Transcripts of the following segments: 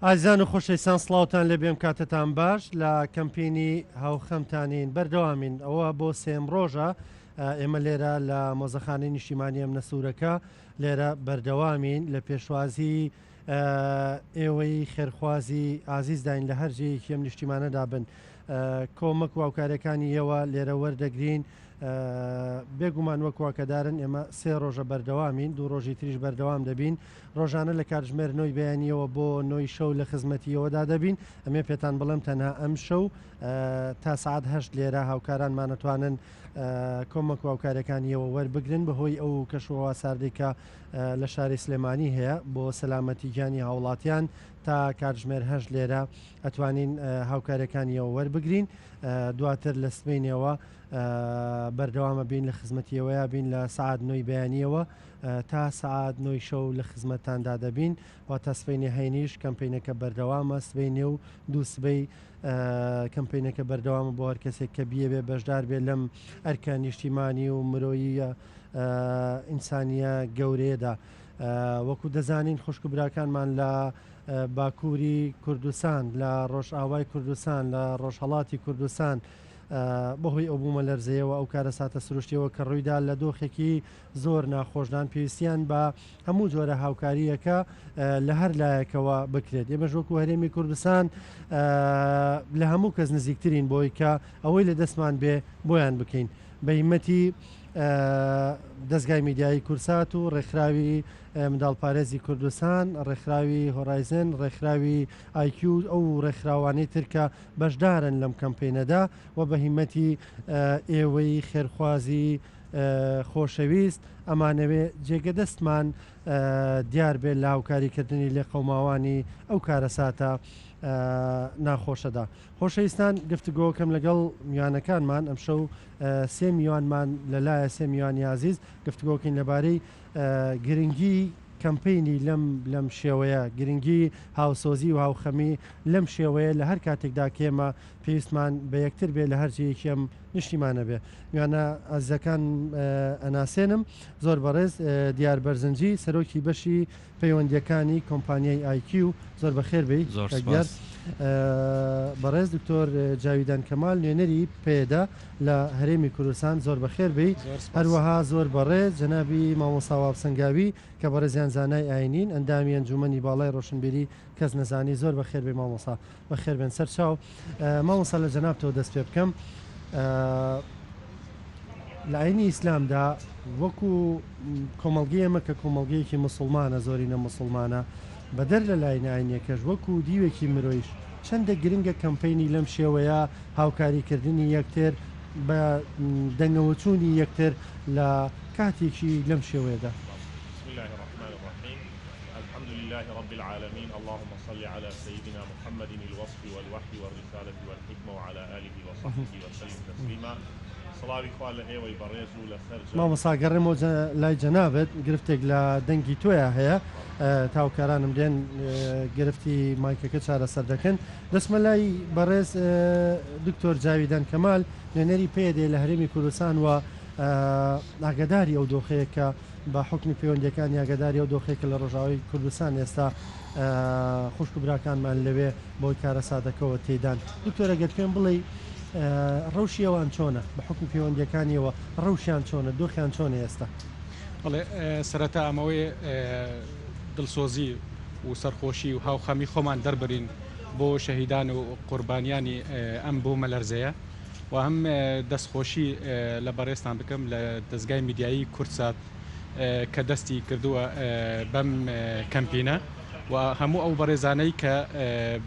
ئازیزان و خۆشەویستان سڵاوتان لێ بێم کاتتان باش لە کەمپینی هاوخەمتانین بەردەوامین ئەوە بۆ سێم ڕۆژە ئێمە لێرە لە مۆزەخانەی نیشتیمانی ئەم نەسوورەکە لێرە بەردەوامین لە پێشوازی ئێوەی خێرخوازی ئازیزداین لە هەرجەیەکی ئەم نیشتیمانەدا بن کۆمەک و هاوکارەکانی ئێوە لێرە وەردەگرین بێگومان وەکواکەدارن ئێمە سێ ڕۆژە بەردەوامین دوو ڕۆژی تریش بەردەوام دەبین ڕۆژانە لە کاتژمێر نۆی بەیانیەوە بۆ نۆی شەو لە خزمەتیەوەدا دەبین ئەمێ پێتان بڵم تەنها ئەم شەو تا سعات هەشت لێرە هاوکارانمانەتوانن کۆمەک و هاوکارەکانیەوە وەربگرن بەهۆی ئەو کەشوەوە ساردێکە لە شاری سلێمانی هەیە بۆ سەلامەتی گیانی هاوڵاتیان تا کاتژمێر هەشت لێرە ئەتوانین هاوکارەکانیەوە وەربگرین دواتر لە سبینەوە بەردەوامە بین لە خزمەتیەوەیە بین لە سعات نۆی بەیانیەوە تا سعات نۆی شەو لە خزمەتتاندا دەبین و تا سبینی هەینیش کەمپینەکە بەردەوامە سبینێ و دوو سبەی کەمپینەکە بەردەوامە بۆ هەر کەسێک کە بیەوێ بەشدار بێ لەم ئەرکە نیشتیمانی و مرۆیی ئینسانیە گەورەیەدا وەکو دەزانین خوشک و براکانمان لە باکووری کوردستان لە ڕۆژئاوای کوردستان لە ڕۆژهەڵاتی کوردستان بەهۆی ئەو بوومە لەرزەیەوە ئەو کارە ساتە سروشتیەوە کە ڕوویدا لە دۆخێکی زۆر ناخۆشدان پێویستیان بە هەموو جۆرە هاوکاریەکە لە هەر لایەکەوە بکرێت ئێمە ژۆک و هەرێمی کوردستان لە هەموو کەس نزیکترین بۆی کە ئەوەی لە دەستمان بێ بۆیان بکەین بە هیمەتی دەستگای میدیایی کورسات و ڕێکخراوی منداڵپارێزی کوردستان ڕێکخراوی هۆرایزن ڕێکخراوی آیکیو ئەو ڕێکخراوانەی ترکە بەشدارن لەم کەمپینەدا و بە هیمەتی ئێوەی خێرخوازی خۆشەویست ئەمانەوێ جێگە دەستمان دیار بێت لە هاوکاریکردنی لێ قەوماوانی ئەو کارە ساتە ناخۆشەدا خۆشەویستان گفتوگۆکەم لەگەڵ میوانەکانمان ئەم شەو سێ میوانمان لەلایە سێ میوانی عزیز گفتوگۆکەین لەبارەی گرنگی کەمپینی لەم شێوەیە گرنگی هاوسۆزی و هاوخەمی لەم شێوەیە لە هەر کاتێکدا کێمە پێویستمان بە یەکتر بێ لە هەرجەیەکی ئەم نیشتیمانە بێ میوانە ئازیزەکان ئەناسێنم زۆر بەڕێز دیار بەرزنجی سەرۆکی بەشی پەیوەندیەکانی کۆمپانیای آیکیو زۆر بەخێر بی بەڕێز دکتۆر جاویدان کەمال نوێنەری پێدا لە هەرێمی کوردستان زۆر بەخێر بی هەروەها زۆر بەڕێز جەنابی مامۆستا وابسەنگاوی کە بەڕێزیان زانای ئاینین ئەندامی ئەنجومەنی باڵای ڕۆشنبیری کەس نەزانی زۆر بەخێر بێ مامۆستا بەخێر بێن سەر چاو مامۆستا لە جەنابتەوە دەست پێ بکەم لە ئاینی ئیسلامدا وەکو کۆمەڵگەی ئەمە کە کۆمەڵگەیەکی مسلمانە زۆرینە مسلمانە بەدەر لە لای ئاینیەکەش وەکو دیوێکی مرۆیش چەندە گرنگە کەمپینی لەم شێوەیە هاوکاریکردنی یەکتر بە دەنگەوەچوونی یەکتر لە کاتێکی لەم شێوەیەدا لله رب العالمين اللهم صل على سيدنا محمد الوصف والوحي والرسالة والحكمة وعلى آله وصحبه وسلم تسليما صلاة إخوان لهيوي بريز ولسر ما مساقرم لاي جنابت گرفتك لدنگي تويا هيا تاو كارانم دين گرفتي مايكا كتشارة سردكن دسم لاي بريز دكتور جاويدان كمال نينري بيدي لهرمي كردستان و ئاگداری ئەو دۆخەیەکە بە حکمی پەیوەندیەکان یاگەداری ئەو دۆخێکە لە ڕۆژاوی کوردستان ئێستا خوشک و براکانمان لەوێ بۆی کارە سادەکەەوە تێدان دکتۆرە گەر پێم بڵێ ڕەوشی ئەوان چۆنە بە حکم پەیوەندیەکانیەوە ڕەوشیان چۆنە دۆخیان چۆنە ئێستا بڵێ سەرەتا ئەمەوەی دڵسۆزی و سەرخۆشی و هاوخەمی خۆمان دەربرین بۆ شەهیدان و قوربانیانی ئەم بۆ مەلەرزەیە و هەم دەستخۆشی لە بەڕێستان بکەم لە دەستگای میدیایی کورسات کە دەستی کردووە بەم کەمپینە و هەموو ئەو بەڕێزانەی کە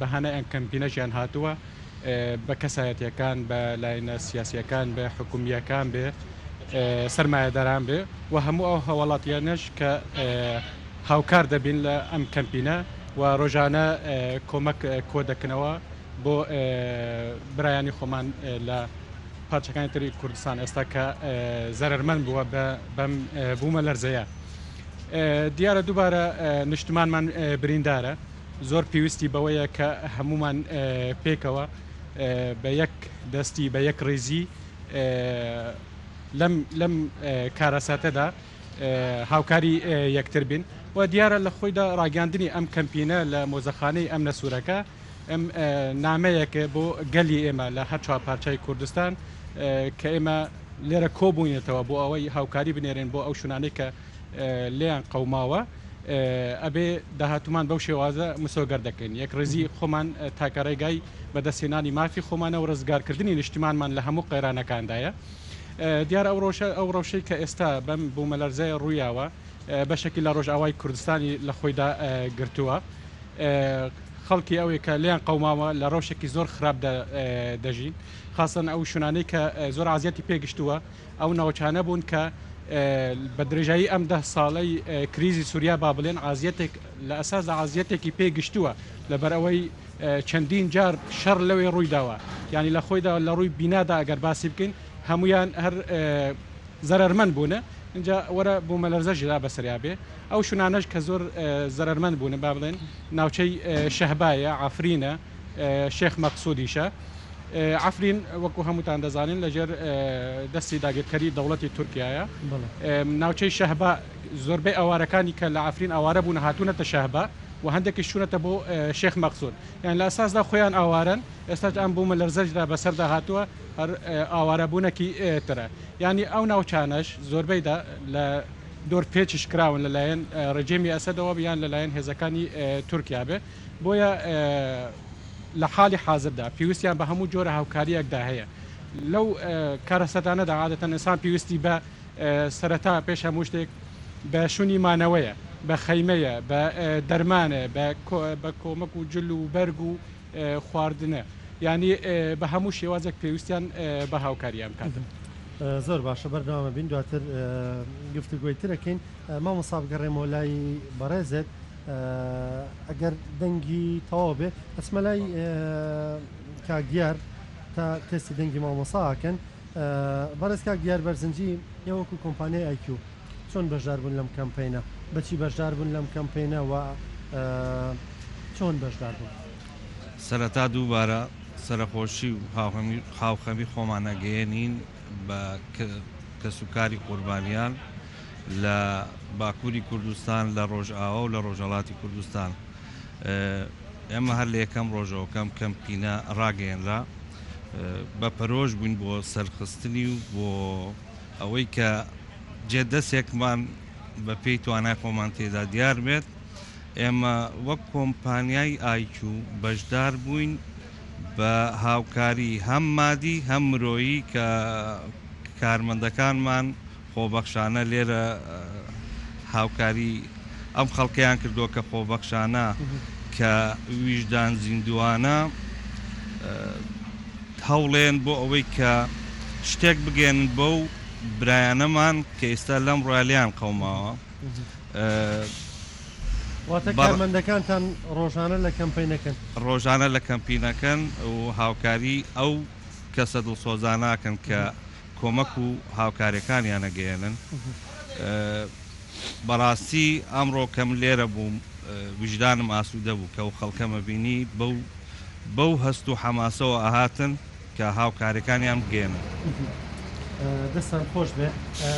بەهانە ئەم کەمپینەژیان هاتووە بە کەسایەتیەکان بە لاینە سیاسیەکان بە حکومیەکان بێ سەرمایەداران بێ و هەموو ئەو هەوڵاتیانش کە هاوکار دەبین لە ئەم کەمپینە و ڕۆژانە کۆمەک کۆ دەکەنەوە بۆ برایانی خۆمان لە پارچەکانی تری کوردستان ئێستا کە زەرمەند بووە بەم بوومە لەرزەیە دیارە دووبارە نیشتمانمان بریندارە زۆر پێویستی بەوەیە کە هەمومان پێکەوە بە یەک دەستی بە یەک ڕێزی لەم کارەساتەدا هاوکاری یەکتر بین و دیارە لە خۆیدا ڕاگەاندنی ئەم کەمپینە لە مۆزەخانەی ئەم نەسوورەکە ئەم نامەیەکە بۆ گەلی ئێمە لە هەر چوار پارچەی کوردستان کە ئێمە لێرە کۆبووینێتەوە بۆ ئەوەی هاوکاری بنێرێن بۆ ئەو شوونانەی کە لێیان قەوماوە ئەبێ داهاتومان بەو شێوازە مسۆگەر دەکەین یەک ڕێزی خۆمان تاکەڕێگای بەدەستێنانی مافی خۆمانە و ڕزگارکردنی نیشتیمانمان لە هەموو قەیرانەکاندایە دیارە ئەو ڕەوشەی کە ئێستا بەم بوومەلەرزەیە ڕوویاوە بەشێکی لە ڕۆژئاوای کوردستانی لە خۆیدا گرتووە خەڵکی ئەوەی کە لیان قەوماوە لە ڕۆژێکی زۆر خراپ دەژین خاصن ئەو شوونانەی کە زۆر عازیەتی پێگەشتووە ئەو ناوچانە بوون کە بە درێژایی ئەم 10 ساڵەی کریزی سووریا با بڵێن عازیەتێک لە ئەساس عازیەتێکی پێگەشتووە لەبەر ئەوەی چەندین جار شەڕ لەوێ ڕوویداوە ینی لە خۆیدا لە ڕووی بینادا ئەگەر باسی بکەین هەمویان هەر زەرەرمەند بوونە اینجا وەرە بوومەلەرزەژدا بەسەریا بێ ئەو شوونانەش کە زۆر زەرەرمەند بوون با بڵێن ناوچەی شەهبایە عافرینە شێخ مەقسوودیشە عفرین وەکو هەمووتان دەزانین لەژێر دەستی داگیرکەری دەوڵەتی تورکایە ناوچەی شەهبا زۆربەی ئەوارەکانی کە لە عفرین ئەوارە بوون هاتوونەتە شەهبا و هەندێکی شوونەتە بۆ شێخ مەقسوود یان لە ئەساسدا خۆیان ئاوارن ئێستا ئەم بوومەلەرزەجدا بەسەردا هاتووە هەر ئاوارەبوونەکی ترە ینی ئەو ناوچانەش زۆربەیدا لە دۆر پێچش کراون لەلایەن ڕێجێمی ئەسەدەوە بیان لەلایەن هێزەکانی تورکیا بێ بۆیە لە حالی حاضردا پێویستیان بە هەموو جۆرە هاوکاریەکدا هەیە لەو کارەسەدانەدا عادەتەن ئینسان پێویستی بە سەرەتا پێش هەموو شتێک بە شوونی مانەوەیە بە خەیمەیە بە دەرمانە بە کۆمەک و جل و بەرگ و خواردنە ینی بە هەموو شێوازێک پێویستیان بە هاوکاریان کاتن زۆر باشە بەردەوامە بین دواتر گفتوگوی ترەکەین مامۆستا بگەڕێمەوە لای بەڕێزت ئەگەر دەنگی تەواو بێ ئەسمە لای کاگیار تا تستی دەنگی مامۆساکەن بەڕێز کاگیار بەرزنجی یەوەکو کۆمپانیای ئایکیو چۆن بەشدار بوون لەم کەمپینە بەچی بەشدار بوون لەم کەمپینە و چۆن بەشدار بوون سەرەتا دووبارە سەرخۆشی و هاوخەمی خۆمانەگەێنین بە کەسوکاری قوربانیان لە باکووری کوردستان لە ڕۆژئاوا و لە ڕۆژهەڵاتی کوردستان ئێمە هەر لە یەکەم ڕۆژەوەکەم کەمپینە ڕاگەیەنرا بە پەرۆژ بووین بۆ سەرخستنی و بۆ ئەوەی کە جێدەستێکمان بە پێی توانای خۆمان تێدا دیار بێت ئێمە وەک کۆمپانیای ئایکیو بەشدار بووین بە هاوکاری هەم مادی هەم مرۆیی کە کارمەندەکانمان خۆبەخشانە لێرە هاوکاری ئەم خەڵکیان کردووە کە خۆبەخشانە کە ویژدان زیندوانە هەوڵێن بۆ ئەوەی کە شتێک بگێنن بەو برایانەمان کە ئێستا لەم ڕالیان قەوماوە واتە کارمەندەکانتان ڕۆژانە لە کەمپینەکەن ڕۆژانە لە کەمپینەکەن و هاوکاری ئەو کەسە دڵسۆزاناکەن کە کۆمەک و هاوکاریەکانیان نەگەێنن بەڕاستی ئەمڕۆ کەم لێرە بووم وجدانم ئاسوودە بوو کە و خەڵکەمە بینی بەو هەست و حەماسەوە ئاهاتن کە هاوکاریەکانیان بگێنن دەستان خۆش بێ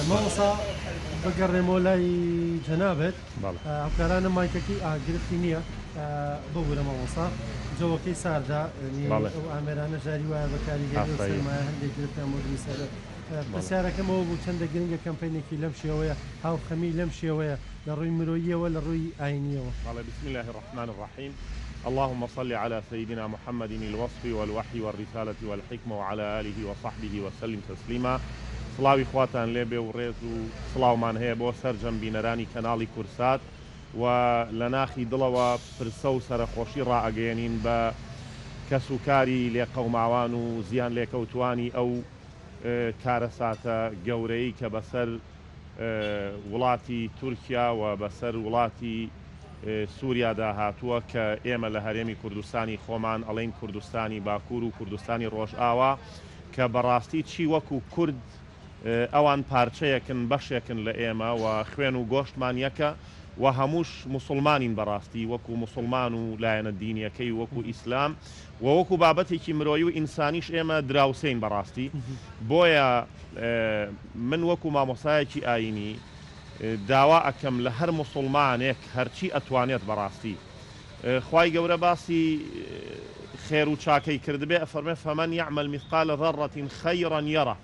مامۆستا بگەڕێمەوە لای جەنابێت هاوکارانە مایکەکەی ئاگرفتی نییە ببوورە مامۆستا جەوەکەی ساردا ئەو ئامێرانە ژاری وایە بە کاریگەری سەرمایە هەندێک گرفتیان مۆدری سەرە پرسیارەکەمەوە بوو چەندە گرنگە کەمپینێکی لەم شێوەیە هاوخەمی لەم شێوەیە لە ڕووی مرۆییەوە لە ڕووی ئاینیەوە بسم الله الرحمن الرحيم اللهم صل على سيدنا محمد الوصف والوحي والرسالة والحكمة وعلى آله وصحبه وسلم تسليما سڵاوی خواتان لێبێ و ڕێز و سڵاومان هەیە بۆ سەرجەم بینەرانی کەناڵی کورسات و لە ناخی دڵەوە پرسە و سەرخۆشی ڕائەگەێنین بە کەسوکاری لێقەوماوان و زیان لێکەوتوانی ئەو کارەساتە گەورەی کە بەسەر وڵاتی تورکیا و بەسەر وڵاتی سووریادا هاتووە کە ئێمە لە هەرێمی کوردستانی خۆمان ئەڵێن کوردستانی باکوور و کوردستانی ڕۆژئاوا کە بەڕاستی چی وەکو کورد ئەوان پارچەیەکن بەشێکن لە ئێمە و خوێن و گۆشتمان یەکە و هەمووش مسلمانین بەڕاستی وەکو مسلمان و لایەنە دینیەکەی وەکو ئیسلام و وەکو بابەتێکی مرۆیی و ئینسانیش ئێمە دراوسین بەڕاستی بۆیە من وەکو مامۆسایەکی ئاینی داوا ئەکەم لە هەر موسڵمانێک هەرچی ئەتوانێت بەڕاستی خوای گەورە باسی خێر و چاکەی کردبێ ئەفەرمێ فەمەن یعمل مثقال ذرة خيرا يره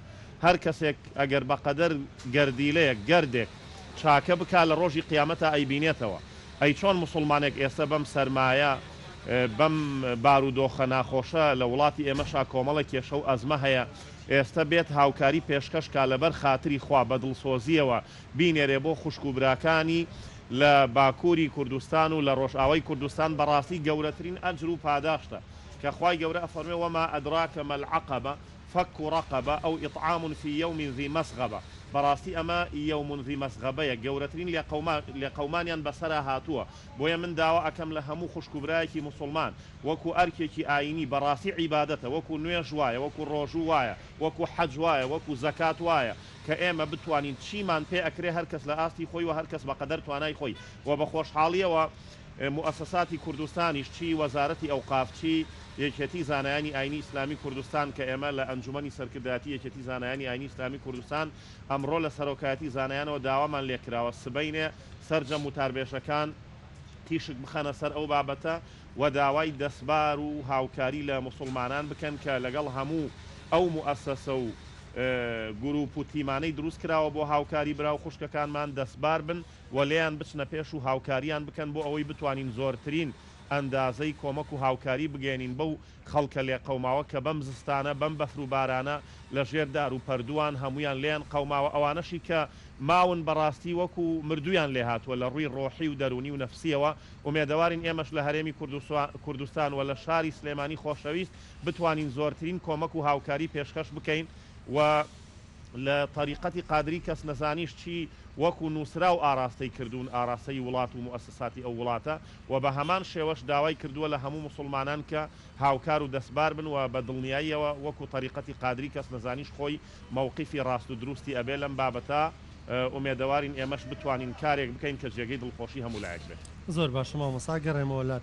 هەر کەسێک ئەگەر بەقەدەر گەردیلەیەک گەردێک چاکە بکا لە ڕۆژی قیامەتە ئەیبینێتەوە ئەی چۆن موسڵمانێک ئێستا بەم سەرمایە بەم بارودۆخە ناخۆشە لە وڵاتی ئێمەشا کۆمەڵە کێشە و ئەزمە هەیە ئێستا بێت هاوکاری پێشکەشکا لەبەر خاتری خوا بە دڵسۆزیەوە بینێرێ بۆ خوشک و براکانی لە باکووری کوردستان و لە ڕۆژئاوای کوردستان بەڕاستی گەورەترین ئەجر و پاداشتە کە خوای گەورە ئەفەرمێ وما ئەدراکە ما العقبة فك رقبة أو إطعام في يوم ذي مسغبة بەڕاستی ئەمە یەوم ذی مەسغەبەیە گەورەترین لێ قەومانیان بەسەرا هاتووە بۆیە من داوا ئەکەم لە هەموو خوشکوبرایەکی موسڵمان وەکو ئەرکێکی ئاینی بەڕاستی عیبادەتە وەکو نوێژ وایە وەکو ڕۆژوو وایە وەکو حەج وایە وەکو زەکات وایە کە ئێمە بتوانین چیمان پێ ئەکرێ هەر کەس لە ئاستی خۆی و هەر کەس بەقەدەر توانای خۆی و بە خۆشحاڵیەوە مؤسساتی کوردستانیش چی وەزارەتی ئەوقاف چی یەکێتی زانایانی ئاینی ئیسلامی کوردستان کە ئێمە لە ئەنجومەنی سەرکردایەتی یەکێتی زانایانی ئاینی ئیسلامی کوردستان ئەمڕۆ لە سەرۆکایەتی زانایانەوە داوامان لێکراوە سبەینێ سەرجەم و تاربێژەکان تیشک بخەنە سەر ئەو بابەتە و داوای دەسبار و هاوکاری لە موسڵمانان بکەن کە لەگەڵ هەموو ئەو مؤسسە و گروپ و تیمانەی دروست کراوە بۆ هاوکاری برا و خوشکەکانمان دەسبار بن و لێیان بچنە پێش و هاوکاریان بکەن بۆ ئەوەی بتوانین زۆرترین ئەندازەی کۆمەک و هاوکاری بگەێنین بەو خەڵکە لێ قەوماوە کە بەم زستانە بەم بەفر و بارانە لە ژێر دار و پەردووان هەمویان لێیان قەوماوە ئەوانەشی کە ماون بەڕاستی وەکو مردویان لێ هاتووە لە ڕووی ڕۆحی و دەرونی و نەفسیەوە ومێدەوارین ئێمەش لە هەرێمی کوردستان و لە شاری سلێمانی خۆشەویست بتوانین زۆرترین کۆمەک و هاوکاری پێشکەش بکەین و لە طریقەتی قادری کەس نەزانیش چی وەکو نووسرا و ئاراستەی کردوون ئاراستەی وڵات و مؤسساتی ئەو وڵاتە و بە هەمان شێوەش داوای کردووە لە هەموو موسڵمانان کە هاوکار و دەسبار بن و بە دڵنیاییەوە وەکو طریقەتی قادری کەس نەزانیش خۆی مووقیفی ڕاست و دروستی ئەبێ لەم بابەتە ئومێدەوارین ئێمەش بتوانین کارێک بکەین کە جێگەی دڵخۆشی هەموو لایەک بێت. زۆر باشە مامۆستا گەڕێمەوە لات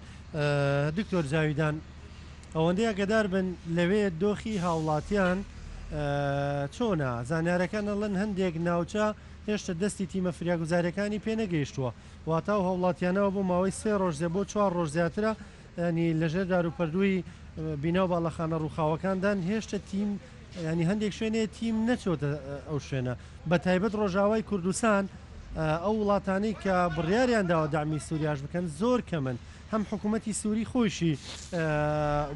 دکتۆر جاویدان ئەوەندەی ئاگادار بن لەوێ دۆخی هاوڵاتیان چۆنە زانیارەکان ئەڵەن هەندێک ناوچە هێشتا دەستی تیمە فریاگوزاریەکانی پێ نەگەیشتووە واتە و هەوڵاتیانەوە بۆ ماوەی 3 ڕۆژ بۆ 4 ڕۆژ زیاترە ینی لەژێر دار و پەردووی بیناو باڵەخانە ڕووخاوەکاندان هێشتا تیم ینی هەندێک شوێنێ تیم نەچۆتە ئەو شوێنە بە تایبەت ڕۆژاوای کوردستان ئەو وڵاتانی کە بڕیاریان داوە دامی سووریاش بکەن زۆر کەمن هەم حکوومەتی سووری خۆشی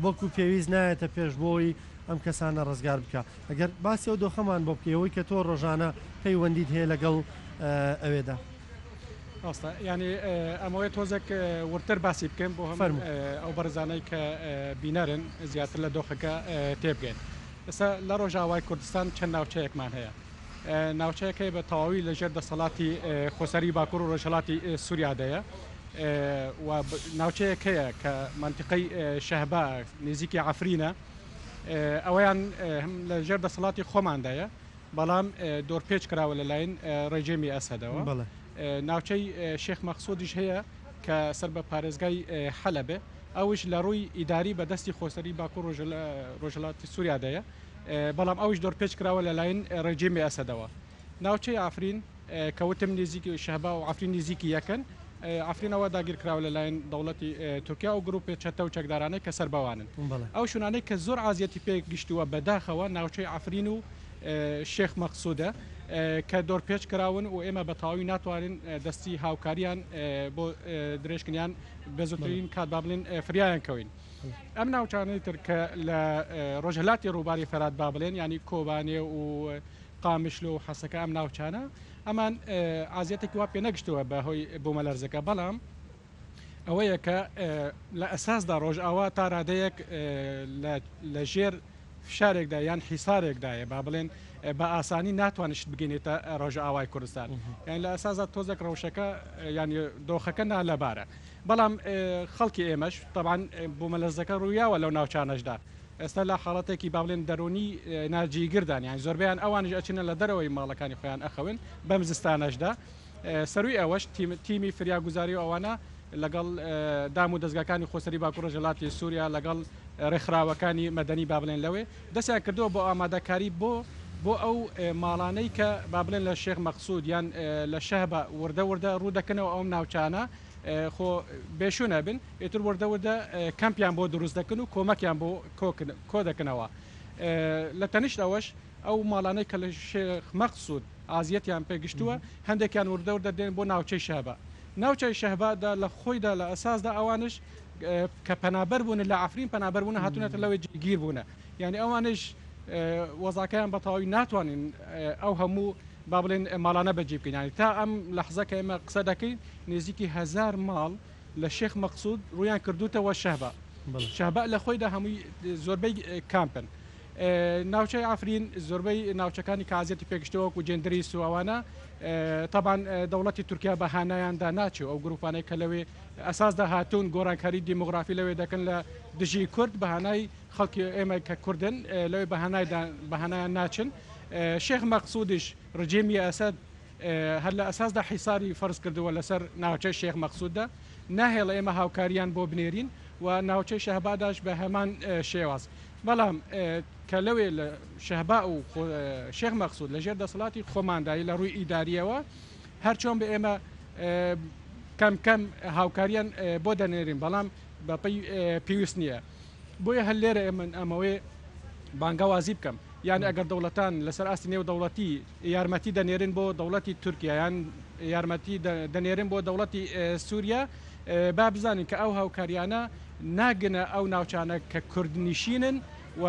وەکو پێویست نایەتە پێش بۆی ئەم کەسانە ڕزگار بکە ئەگەر باسی ئەو دۆخەمان بۆ بکەوەی کە تۆ ڕۆژانە پەیوەندیت هەیە لەگەڵ ئەوێدا ڕاستە ینی ئەمەوەی تۆزێک ورتر باسی بکەم بۆ هەم ئەو بەرزانەی کە بینەرن زیاتر لە دۆخەکە تێبگەن ئێستا لە ڕۆژاوای کوردستان چەند ناوچەیەکمان هەیە ناوچەیەکەی بە تەواوی لەژێر دەسەڵاتی خۆسەری باکوور و ڕۆژهەڵاتی سووریادەیە و ناوچەیەکەیە کە منتیقەی شەهبا نزیکی عەفرینە ئەوەیان لە ژێر دەسەڵاتی خۆماندایە بەڵام دۆرپێچ کراوە لەلایەن ڕێژێمی ئەسەدەوە ناوچەی شێخ مەخسوودیش هەیە کە سەر بە پارێزگای حەلەبێ ئەوش لە ڕووی ئیداری بە دەستی خۆسەری باکوور ڕۆژهەڵاتی سووریادەیە بەڵام ئەوش دۆرپێچ کراوە لەلایەن ڕێژێمی ئەسەدەوە ناوچەی ئافرین کەوتم نزیکی شەهبا و ئافرین نزیکی یەکەن ئافرینەوە داگیرکراوە لەلایەن دەوڵەتی تورکیا و گروپی چەتە و چەکدارانەی کە سەربەوانن ئەو شوێنانەی کە زۆر ئازیەتی پێ گشتووە بەداخەوە ناوچەی ئافرین و شێخ مەخسوودە کە دۆرپێچ کراون و ئێمە بە تەواوی ناتوانین دەستی هاوکاریان بۆ درێژکنیان بە زووترین کات با بڵێن فریایان کەوین ئەم ناوچانەی تر کە لە ڕۆژهەڵاتی ڕووباری فەرات با بڵێن ینی کۆبانێ و قامشلۆ و حەسەکە ئەم ناوچانە ئەمان ئازیەتێکی وا پێ نەگشتووە بەهۆی بوومەلەرزەکە بەڵام ئەوەیە کە لە ئەساسدا ڕۆژئاوا تا ڕادەیەک لە ژێر فشارێکدا یان حیسارێکدایە با بڵێن بە ئاسانی ناتوانشت بگەینێتە ڕۆژئاوای کوردستان یان لە ئەساسا تۆزێک ڕەوشەکە ینی دۆخەکە نالەبارە بەڵام خەڵکی ئێمەش تەبعاً بوومەلەرزەکە ڕوویاوە لەو ناوچانەشدا ئێستا لە حاڵەتێکی با بڵێن دەرونی ناجیگردان یان زۆربیان ئەوانش ئەچنە لە دەرەوەی ماڵەکانی خۆیان ئەخەون بەم زستانەشدا سەروی ئەوەش تیمی فریاگوزاری ئەوانە لەگەڵ دام و دەستگاکانی خۆسەری باکوور ڕۆژهەڵاتی سووریا لەگەڵ ڕێکخراوەکانی مەدەنی با بڵێن لەوێ دەستیان کردووە بۆ ئامادەکاری بۆ بۆ ئەو ماڵانەی کە با بڵێن لە شێخ مەقسوود یان لە شەهبە وردە ڕوودەکەنەوە ئەوم ناوچانە خۆ بێشوونە بن ئێتر وردە کەمپیان بۆ دروست دەکەن و کۆمەکیان بۆ کۆ دەکەنەوە لە تەنیشت ئەوەش ئەو ماڵانەی کە لە شێخ مەقسوود ئازیەتیان پێگشتووە هەندێکیان وردە دێن بۆ ناوچەی شەهبە ناوچەی شەهبەدا لە خۆیدا لە ئەساسدا ئەوانش کە پەنابەر بوون لە عفرین پەنابەر بوون هاتوونەتە لەوەی گیر بوونە یعنی ئەوانش وەزاکەیان بەتەواوی ناتوانین ئەو هەموو با بڵێن ماڵانە بەجێ بکەین ینی تا ئەم لەحزەکە ئێمە قسە دەکەین نزیکی 1000 ماڵ لە شێخ مەقسوود ڕویان کردوتەوە شەهبە شەهبە لە خۆیدا هەمووی زۆربەی کامپن ناوچەی ئافرین زۆربەی ناوچەکانی کازیەتی پێگشتەوە و جێندری سووانە طبعاً دەوڵەتی تورکیا بەهانایاندا ناچێت ئەو گروپانەی کە لەوێ ئەساسدا هاتوون گۆڕانکاری دیموگرافی لەوێ دەکەن لە دژی کورد بەهانای خەڵکی ئێمە کە کوردن لەوێ بەهانایان ناچن شێخ مەقسوودیش ڕجێمی ئەسەد هەر لە ئەساسدا حیساری فەرز کردووە لەسەر ناوچەی شێخ مەقسووددا ناهێڵە ئێمە هاوکاریان بۆ بنێرین و ناوچەی شەهباداش بە هەمان شێواز بەڵام کە لەوێ لە شەهبا و شێخ مەقسوود لە ژێر دەسەڵاتی خۆماندایی لە ڕووی ئیداریەوە هەرچۆن بە ئێمە کەم هاوکاریان بۆ دەنێرین بەڵام بەپەی پێویست نییە بۆیە هەر لێرە ئەمەوەی بانگەوازی بکەم یان ئەگەر دەوڵەتان لەسەر ئاستی نێو دەوڵەتی یارمەتی دەنێرن بۆ دەوڵەتی تورکیا یان یارمەتی دەنێرن بۆ دەوڵەتی سووریا با بزانین کە ئەو هاوکاریانە ناگنە ئەو ناوچانە کە کوردنیشینن و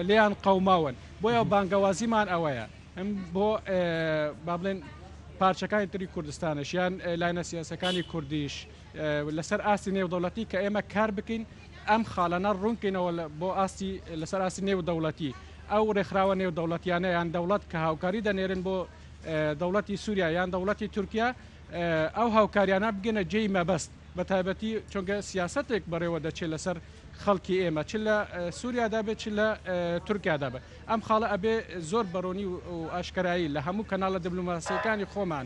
لیان قەوماون بۆیە بانگەوازیمان ئەوەیە ئەم بۆ با بڵێن پارچەکانی تری کوردستانش یان لاینە سیاسەکانی کوردیش لەسەر ئاستی نێودەوڵەتی کە ئێمە کار بکەین ئەم خاڵەنە ڕوونکەینەوە بۆ ئاستی لەسەر ئاستی نێودەوڵەتی ئەو ڕێکخراوە نێودەوڵەتیانە یان دەوڵەت کە هاوکاری دەنێرن بۆ دەوڵەتی سووریا یان دەوڵەتی تورکیا ئەو هاوکاریانە بگەنە جێی مەبەست بە تایبەتی چونکە سیاستێک بەڕێوە دەچێت لەسەر خەڵکی ئێمە چ لە سووریادا بێت چ لە تورکیادا بێت ئەم خاڵە ئەبێ زۆر بەڕۆنی و ئاشکرایی لە هەموو کەناڵە دیبلۆماسیەکانی خۆمان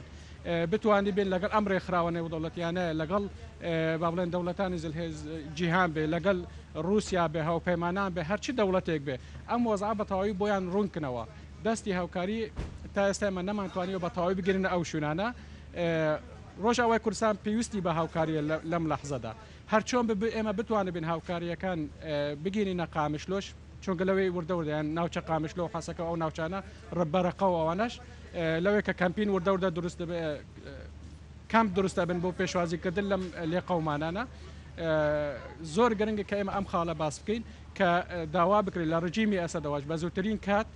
بتوانانی بێن لەگەڵ ئەم ڕێکخراوە نێودەوڵەتیانە لەگەڵ با بڵێن دەوڵەتانی جیهان بێ لەگەڵ رووسیا بێ هاوپەیمانان بێ هەرچی دەوڵەتێک بێ ئەم وەزع بە تەواوی بۆیان ڕوونکردنەوە دەستی هاوکاری تا ئێستا ئێمە نەمانتوانیەوە بە تەواوی بگرنە ئەو شوێنانە ڕۆژاوای کوردستان پێویستی بە هاوکاریە لەم لەحزەدا هەرچۆن ئێمە بتوانێت بین هاوکاریەکان بگینینە قامشلۆش چونکە لەوەی وردەوردیان ناوچە قامشلۆ و حەسەکە ئەو ناوچانە ڕبەرەقەوەوانش لەوەی کە کەمپین وردەوردە دروست کەمپ دروستە بن بۆ پێشوازیکردن لەم لێ قەومانانە زۆر گرنگە کە ئێمە ئەم خاڵە باس بکەین کە داوا بکرێت لە ڕژیمی ئەسەدەواش بە زووترین کات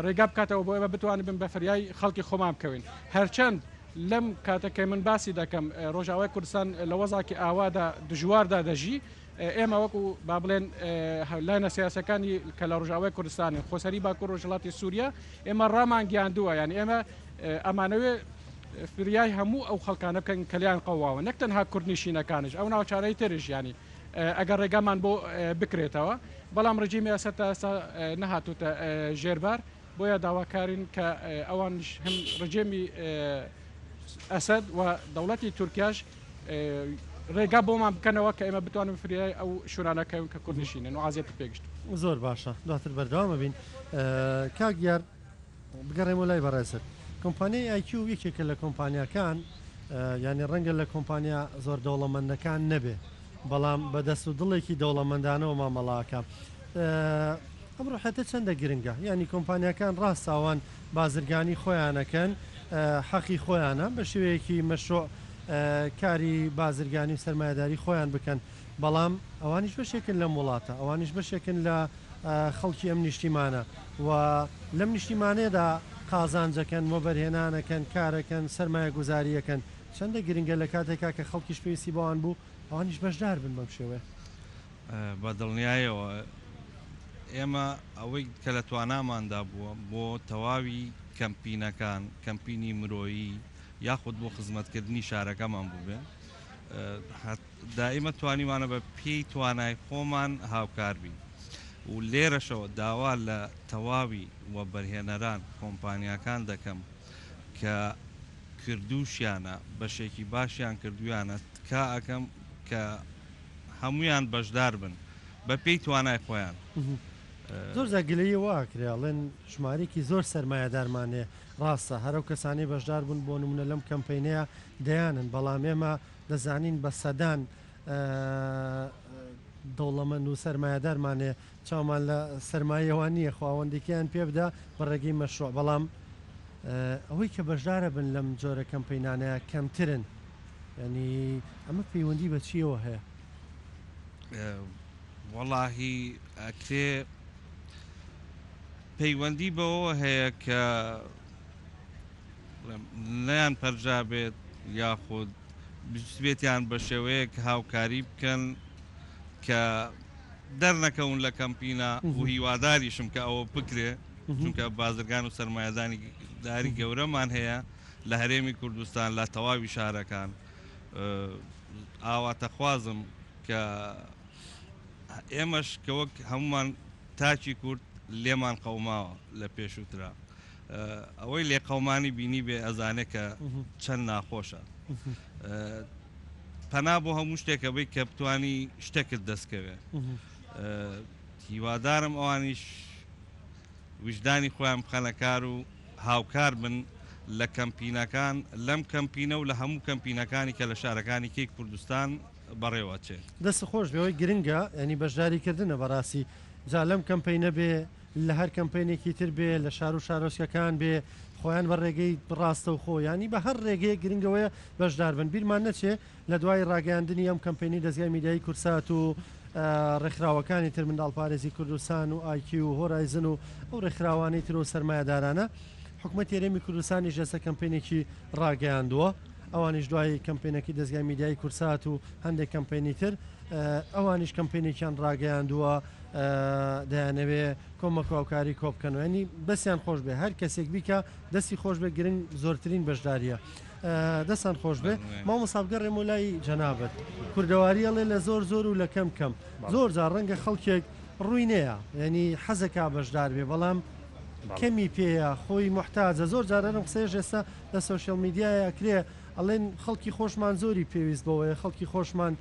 ڕێگا بکاتەوە بۆ ئێمە بتوانین بن بە فریای خەڵکی خۆمان بکەوین هەرچەند لەم کاتەکە من باسی دەکەم ڕۆژاوای کوردستان لە وەزاکی ئاوادا دژواردا دەژی ئێمە وەکو با بڵێن لاینە سیاسەکانی کە لە ڕۆژاوای کوردستانی خۆسەری باکوور ڕۆژهڵاتی سووریا ئێمە ڕامان گیاندووە یعنی ئێمە ئەمانەوێ فریای هەموو ئەو خەڵکانە بکەن کەلیان قەواوە نەک تەنها کوردنشینەکانش ئەو ناوچارەی ترش ینی ئەگەر ڕێگامان بۆ بکرێتەوە بەڵام ڕژیمی ئەسەد تا ئێستا نەهاتوتە ژێربار بۆیە داواکارین کە ئەوانش هەم ڕژێمی ئەسەد و دەوڵەتی تورکیاش ڕێگا بۆمان بکەنەوە کە ئێمە بتوانم فریای ئەو شورانەکەون کە کوردنشینن و ئازیەتی پێگشت زۆر باشە دواتر بەردەوامە بین کاگیار بگەڕێمە لای بەڕێزت کۆمپانیای ئایکیو یەکێکە لە کۆمپانیاکان ینی ڕەنگە لە کۆمپانیا زۆر دەوڵەمەندەکان نەبێ بەڵام بەدەست و دڵێکی دەوڵەمەندانەوە مامەڵاکە ئەمڕۆ حتە چەندە گرنگە ینی کۆمپانیاکان ڕاستاوان بازرگانی خۆیانەکەن حەقی خۆیانە بە شێوەیەکی مەشروع کاری بازرگانی و سەرمایه‌داری خۆیان بکەن بەڵام ئەوانیش بەشێکن لەم وڵاتە ئەوانیش بەشێکن لە خەڵکی ئەم نیشتیمانە و لەم نیشتیمانەیەدا قازانجەکەن وەبەرهێنانەکەن کارەکەن سەرمایە گوزاریەکەن چەندە گرنگە لە کاتێکا کە خەڵکیش پێویستی بەوان بوو ئەوانیش بەشدار بن بەم شێوێ بە دڵنیایەوە ئێمە ئەوەی کە لە تواناماندا بووە بۆ تەواوی کەمپینەکان کەمپینی مرۆیی یاخود بۆ خزمەتکردنی شارەکەمان بووبێن دائیمە توانیمانە بە پێی توانای خۆمان هاوکار بین و لێرەشەوە داوا لە تەواوی وە بەرهێنەران کۆمپانیاکان دەکەم کە کردوشیانە بەشێکی باشیان کردویانە کا ئەەکەم کە هەمویان بەشدار بن بە پێی توانای خۆیان زۆر زەگلەیە واکرێڵێن ژمارێکی زۆر سەرمایەدارمانێ ڕاستە هەرو کەسانی بەشدار بوون بۆ نمونە لەم کەمپینەیە دەیانن بەڵام ئێمە دەزانین بە سەدان دەوڵەمەند و سەرمایەدارمانێ چاومان لە سەرمایەوان نییە خواوەندێکیان پێ بدە بە ڕێگەی مەشروع بەڵام ئەوەی کە بەشدارە بن لەم جۆرە کەمپینانەیە کەمترن ینی ئەمە پەیوەندی بە چیەوە هەیە وەڵاهی ئەکرێ پەیوەندی بەوە هەیە کە نیان پەرجا بێت یاخود بێتیان بە شێوەیەک هاوکاری بکەن کە دەرنەکەون لە کەمپینە و هیواداریشم کە ئەوە بکرێ چونکە بازرگان و سەرمایه‌دانی داری گەورەمان هەیە لە هەرێمی کوردستان لە تەواوی شارەکان ئاواتەخوازم کە ئێمەش کە وەک هەمومان تاچی کورد لێمان قەوماوە لە پێشووترا ئەوەی لێ قەومانی بینی بێ ئەزانێ کە چەند ناخۆشە پەنا بۆ هەموو شتێکە بێت کە بتوانی شتێکت دەستکەوێ هیوادارم ئەوانیش وجدانی خۆیان بخەنەکار و هاوکار بن لە کەمپینەکان لەم کەمپینە و لە هەموو کەمپینەکانی کە لە شارەکانی کێی کوردستان بەڕێوە چێت دەست خۆش بەوەی گرنگە ینی بەشداریکردنە بەڕاستی جا لەم کەمپینە بێ لە هەر کەمپینێکی تر بێ لە شار و شارۆچکەکان بێ خۆیان بە ڕێگەی ڕاستە و خۆ ینی بە هەر ڕێگەیە گرنگەوەیە بەشدار بن بیرمان نەچێ لە دوای ڕاگەاندنی ئەم کەمپینی دەستگای میدیایی کورسات و ڕێکخراوەکانی تر منداڵپارێزی کوردستان و ئایکی و هۆرایزن و ئەو ڕێکخراوانی تر و سەرمایەدارانە حکوومەتی هەرێمی کوردستانی ژەسە کەمپینێکی ڕاگەیاندووە ئەوانیش دوای کەمپینەکی دەستگای میدیایی کورسات و هەندێک کەمپینی تر ئەوانیش کەمپینێکیان ڕاگەیاندووە دەیانەوێ کۆمەک هاوکاری کۆبکەنەوە ینی بەسییان خۆش بێ هەر کەسێک بیکە دەستی خۆش بێ گرنگ زۆرترین بەشداریە دەستان خۆش بێ مامۆسابگەڕێ مولای جەنابەت کوردەواری ئەڵێ لە زۆر زۆر و لە کەم کەم زۆر جار ڕەنگە خەڵکێک ڕووی نەیە ینی حەزەکا بەشدار بێ بەڵام کەمی پێەیە خۆی محتاجە زۆر جارەرم قسەیەش ئێستا لە سوشیل میدیایە کرێ ئەڵێن خەڵکی خۆشمان زۆری پێویست بەوەیە خەڵکی خۆشمان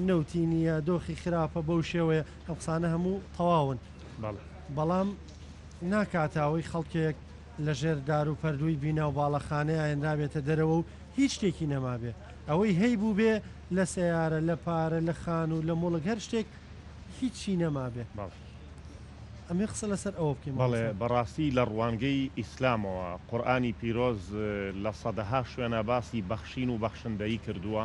نەوتی نییە دۆخی خراپە بەو شێوەیە ئەم قسانە هەموو تەواون بەڵام ناکاتاوەی خەڵکێک لە ژێر دار و پەردووی بینە و باڵەخانەیە هێنرابێتە دەرەوە و هیچ شتێکی نەما بێ ئەوەی هەی بوو بێ لە سیارە لە پارە لە خان و لە مۆڵک هەر شتێک هیچی نەما بێ ئەمێ قسە لەسەر ئەوە بکەین بەڵێ بەڕاستی لە ڕوانگەی ئیسلامەوە قورئانی پیرۆز لە سەدەها شوێنە باسی بەخشین و بەخشندەیی کردووە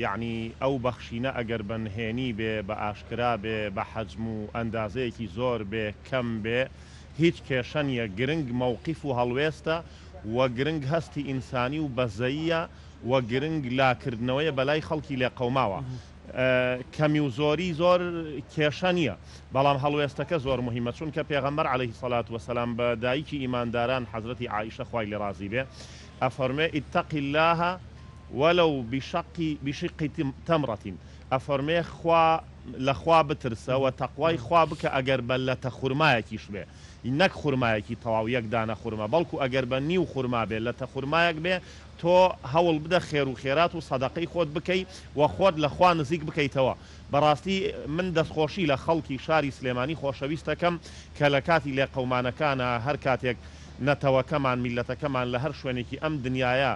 یعنی ئەو بەخشینە ئەگەر بەنهێنی بێ بە ئاشکرا بێ بە حەجم و ئەندازەیەکی زۆر بێ کەم بێ هیچ کێشەنیە گرنگ مەوقیف و هەڵوێستە وە گرنگ هەستی ئینسانی و بەزەیە وە گرنگ لاکردنەوەیە بەلای خەڵکی لێ قەوماوە کەمی و زۆری زۆر کێشە نییە بەڵام هەڵوێستەکە زۆر مهمە چونکە پێغەمبەر عەلەیهی سەڵات وەسەلام بە دایکی ئیمانداران حەزرەتی عایشە خوای لێ ڕازی بێ ئەفەرمێ ئیتەقی اللاه وەلەو بشقی تەمڕەتین ئەفەرمێ لە خوا بترسە و تەقوای خوا بکە ئەگەر بە لە تە خوورمایەکیش بێ نەک خوورمایەکی تەواو یەک دانە خوورمە بەڵکو ئەگەر بە نیو خوورما بێ لە تە خوورمایەک بێ تۆ هەوڵ بدە خێر و خێرات و سەدەقەی خۆت بکەی و خۆت لە خوا نزیک بکەیتەوە بەڕاستی من دەستخۆشی لە خەڵکی شاری سلێمانی خۆشەویستەکەم کە لە کاتی لێ قەومانەکانە هەر کاتێک نەتەوەکەمان میلەتەکەمان لە هەر شوێنێکی ئەم دنیاە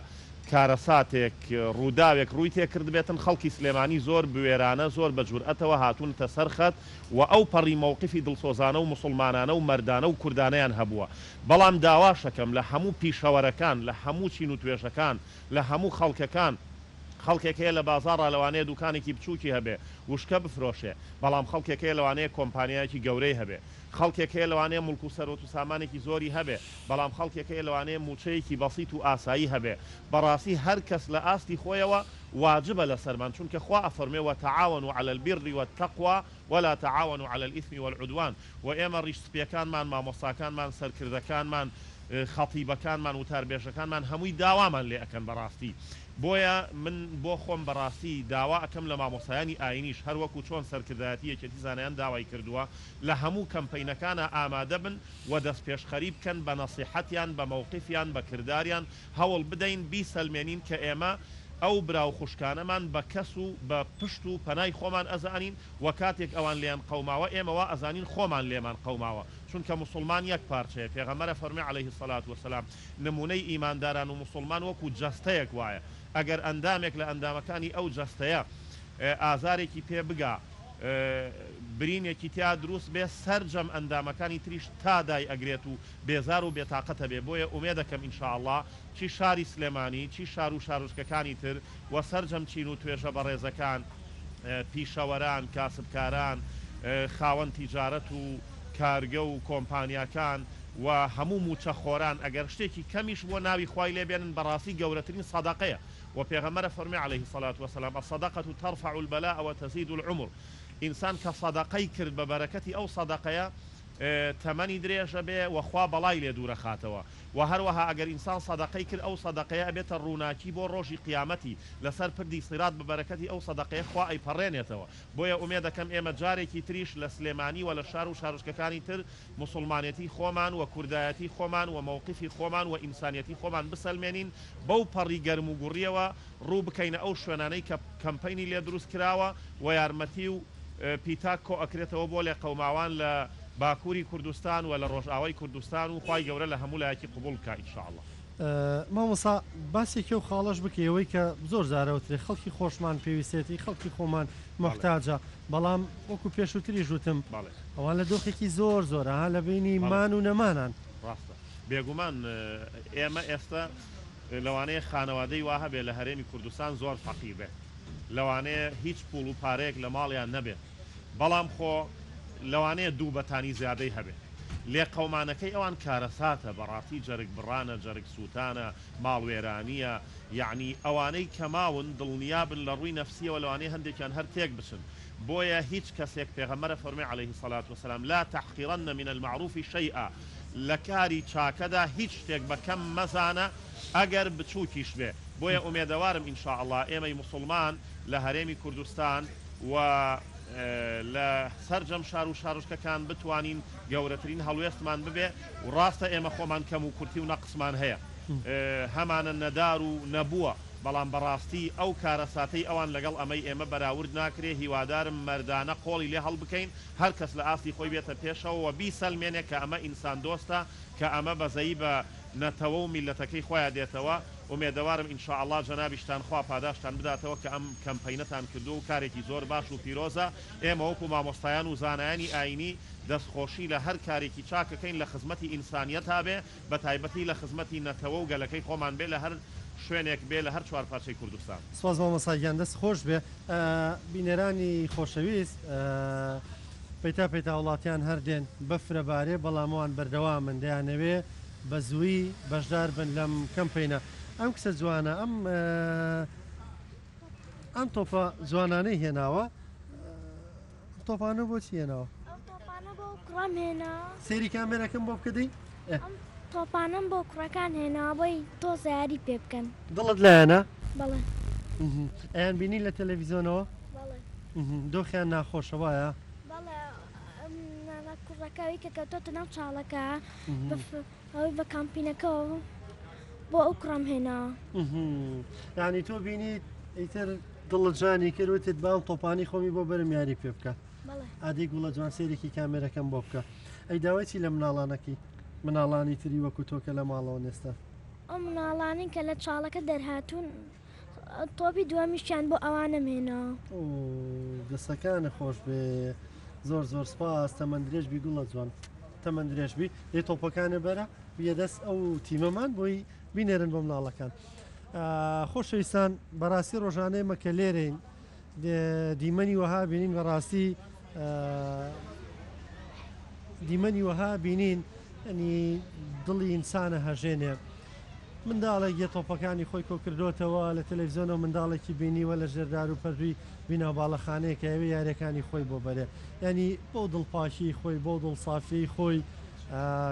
کارەساتێک ڕووداوێک ڕووی تێکرد بێتن خەڵکی سلێمانی زۆر بوێرانە زۆر بە جورئەتەوە هاتوونتە سەرخەت و ئەو پەڕی مەوقفی دڵسۆزانە و مسلمانانە و مەردانە و کوردانەیان هەبووە بەڵام داواشەکەم لە هەموو پیشەوەرەکان لە هەموو چین و توێژەکان لە هەموو خەڵکەکان خەڵکێک هەیە لە بازاڕە لەوانەیە دوکانێکی بچووکی هەبێ وشکە بفرۆشێ بەڵام خەڵکێک هەیە لەوانەیە کۆمپانیایەکی گەورەی هەبێ خەڵکێک هەیە لەوانەیە مولک و سەرۆت و سامانێکی زۆری هەبێ بەڵام خەڵکێک هەیە لەوانەیە موچەیەکی بەسیط و ئاسایی هەبێ بەڕاستی هەر کەس لە ئاستی خۆیەوە واجبە لە سەرمان چونکە خوا ئەفەرمێ وتعاونوا على البر والتقوى ولا تعاونوا على الإثم والعدوان و ئێمە ڕیشسپیەکانمان مامۆستاکانمان سەرکردەکانمان خەتیبەکانمان وتاربێژەکانمان هەمووی داوامان لێ ئەکەن بەڕاستی بۆیە من بۆ خۆم بەڕاستی داوا ئەەکەم لە مامۆسایانی ئاینیش هەروەکو چۆن سەرکردایەتی یەکێتی زانایان داوای کردووە لە هەموو کەمپینەکانە ئامادە بن و دەست پێشخەری بکەن بە نەسیحەتیان بە مەوقیفیان بە کرداریان هەوڵ بدەین بیسەلمێنین کە ئێمە ئەو برا و خوشکانەمان بە کەس و بە پشت و پەنای خۆمان ئەزانین و کاتێک ئەوان لێیان قەوماوە ئێمەوە ئەزانین خۆمان لێمان قەوماوە چونکە مسلمان یەک پارچەیە پێغەمبەر فەرمی عەلەیهی سەڵات وەسەلام نمونەی ئیمانداران و مسلمان وەکو جەستەیەک وایە ئەگەر ئەندامێک لە ئەندامەکانی ئەو جەستەیە ئازارێکی پێ بگا برینێکی تیا دروست بێ سەرجەم ئەندامەکانی تریش تادای ئەگرێت و بێزار و بێتاقەتە بێ بۆیە ئومێ دەکەم ئینشاءالله چی شاری سلێمانی چی شار و شارۆچکەکانی تر و سەرجەم چین و توێژە بەڕێزەکان پیشەوەران کاسبکاران خاوەن تیجارەت و کارگە و کۆمپانیاکان و هەموو موچە خۆران ئەگەر شتێکی کەمیش بۆ ناوی خوای لێبێنن بەڕاستی گەورەترین سەدەقەیە وپێغەمبەر فەرمی عەلەیهی سەڵات وەسەلام الصەدەقەة تەرفع البەلاء وتەزید العمر ئینسان کە سەدەقەی کرد بە بەرەکەتی ئەو سەدەقەیە تەمەنی درێژە بێ وەخوا بەڵای لێ دوورە خاتەوە و هەروەها ئەگەر ئینسان سەدەقەی کرد ئەو سەدەقەیە ئەبێتە ڕووناکی بۆ ڕۆژی قیامەتی لەسەر پردی سیرات بە بەرەکەتی ئەو سەدەقەیە خوا ئەیپەڕێنێتەوە بۆیە ئومێ دەکەم ئێمە جارێکی تریش لە سلێمانی و لە شار و شارۆچکەکانی تر موسڵمانەتی خۆمان و کوردایەتی خۆمان و مووقفی خۆمان و ئینسانیەتی خۆمان بسەلمێنین بەو پەڕی گەرم و گوڕیەوە ڕوو بکەینە ئەو شوێنانەی کە کەمپەینی لێ دروست کراوە و یارمەتی و پیتاک کۆ ئەکرێتەوە بۆ لێ قەوماوان لە باکووری کوردستان و لە ڕۆژئاوای کوردستان و خوای گەورە لە هەموو لایەکی قبول بکە ئینشاءالله. مامۆستا باسێکی و خاڵەش بکەوەی کە زۆر زارەوترێ خەڵکی خۆشمان پێویستێتی خەڵکی خۆمان محتاجە بەڵام وەکو پێشووتری ژوتم ئەوان لە دۆخێکی زۆر زۆرە ها لە بینی مان و نەمانان ڕاستە بێگومان ئێمە ئێستا لەوانەیە خانەوادەی وا هەبێ لە هەرێمی کوردستان زۆر فەقیر بێ لەوانەیە هیچ پوڵ و پارەیەک لە ماڵیان نەبێت بەڵام خۆ لەوانەیە دوو بەتانی زیادەی هەبێت لێ قەومانەکەی ئەوان کارەساتە بەڕاستی جەرگ بڕانە جەرگ سووتانە ماڵوێرانیە یعنی ئەوانەی کەماون دڵنیابن لە ڕووی نەفسیەوە لەوانەیە هەندێکیان هەر تێک بچن بۆیە هیچ کەسێک پێغەمبەر فەرمی عەلەیهی سەڵات وسەلام لا تحقیرن من المعروف شیئا لە کاری چاکەدا هیچ شتێک بەکەم مەزانە ئەگەر بچووکیش بێ بۆیە ئومێدەوارم ئینشاءالله ئێمەی موسڵمان لە هەرێمی کوردستان و لە سەرجەم شار و شارۆچکەکان بتوانین گەورەترین هەڵوێستمان ببێ و ڕاستە ئێمە خۆمان کەم و کورتی و نەقسمان هەیە هەمانە نەدار و نەبووە بەڵام بەڕاستی ئەو کارەساتەی ئەوان لەگەڵ ئەمەی ئێمە بەراورد ناکرێ هیوادارم مەردانە قۆڵی لێ هەڵ بکەین هەر کەس لە ئاستی خۆی بێتە پێشەوە و بیسەلمێنێ کە ئەمە ئینسان دۆستە کە ئەمە بەزەیی بە نەتەوە و میلەتەکەی خۆیان دێتەوە ومێدەوارم ئینشاءالله جەنابیشتان خوا پاداشتان بداتەوە کە ئەم کەمپەینەتان کردو و کارێکی زۆر باش و پیرۆزە ئێمە وەکو مامۆستایان و زانایانی ئاینی دەستخۆشی لە هەر کارێکی چاکەکەین لە خزمەتی ئینسانیەت هابێ بە تایبەتی لە خزمەتی نەتەوە و گەلەکەی خۆمان بێ لە هەر شوێنێک بێ لە هەر چوار پارچەی کوردستان سواز مامۆستاگیان دەست خۆش بێ بینەرانی خۆشەویست پەیتا وڵاتیان هەردێن بەفرەبارێ بەڵامەوان بەردەوام من دەیانەوێ بە زووی بەشدار بن لەم کەمپەینە ئەم کسە جوانە ئەم تۆپە جوانانەی هێناوە تۆپانە بۆچی هێناوە کوڕم هێنا سێری کامێرەکەم بۆ بکەدەی تۆپانم بۆ کوڕەکان هێناوە بۆی تۆ زیاری پێ بکەن دڵت لایەنە بەڵێ ئەیان بینی لە تەلەڤیزیۆنەوە بەڵێ دۆخیان ناخۆشە وایە بەڵێ کوڕەکەوی کە کەوتۆتە ناو چاڵەکە ئەوی بە کامپینەکەەوە بۆ ئەو کوڕم هێناوە یعنی تۆ بینی ئیتر دڵت جانی کردوتت باڵ تۆپانی خۆمی بۆ بەرم یاری پێ بکە ئادی گوڵە جوان سێرێکی کامێرەکەم بۆ بکە ئەی داوایچی لە مناڵانەکەی مناڵانی تری وەکو تۆکە لە ماڵەوە نێستا ئەو مناڵانی کە لە چاڵەکە دەرهاتوون تۆپی دووەمیشیان بۆ ئەوانم هێناوە دەستەکانە خۆش بێ زۆر زۆر سپاس تەمەند درێژبی گوڵە جوان تەمەند درێژبی لێ تۆپەکانە بەرە بێ دەست ئەو تیمەمان بۆی بینێرن بۆ مناڵەکان خۆشەویستان بەڕاستی ڕۆژانەی مەکە لێرەین دیمەنی وەها بینین بەڕاستی دیمەنی وەها بینین ئەنی دڵی ئینسانە هەژێنێ منداڵێک یە تۆپەکانی خۆی کۆ کردوتەوە لە تەلەڤیزیۆنەوە منداڵێکی بینیوە لە ژێردار و پەروی بینە باڵەخانەیەکە ئەوێ یاریەکانی خۆی بۆ بەرێ ینی بۆ دڵپاشی خۆی بۆ دڵسافی خۆی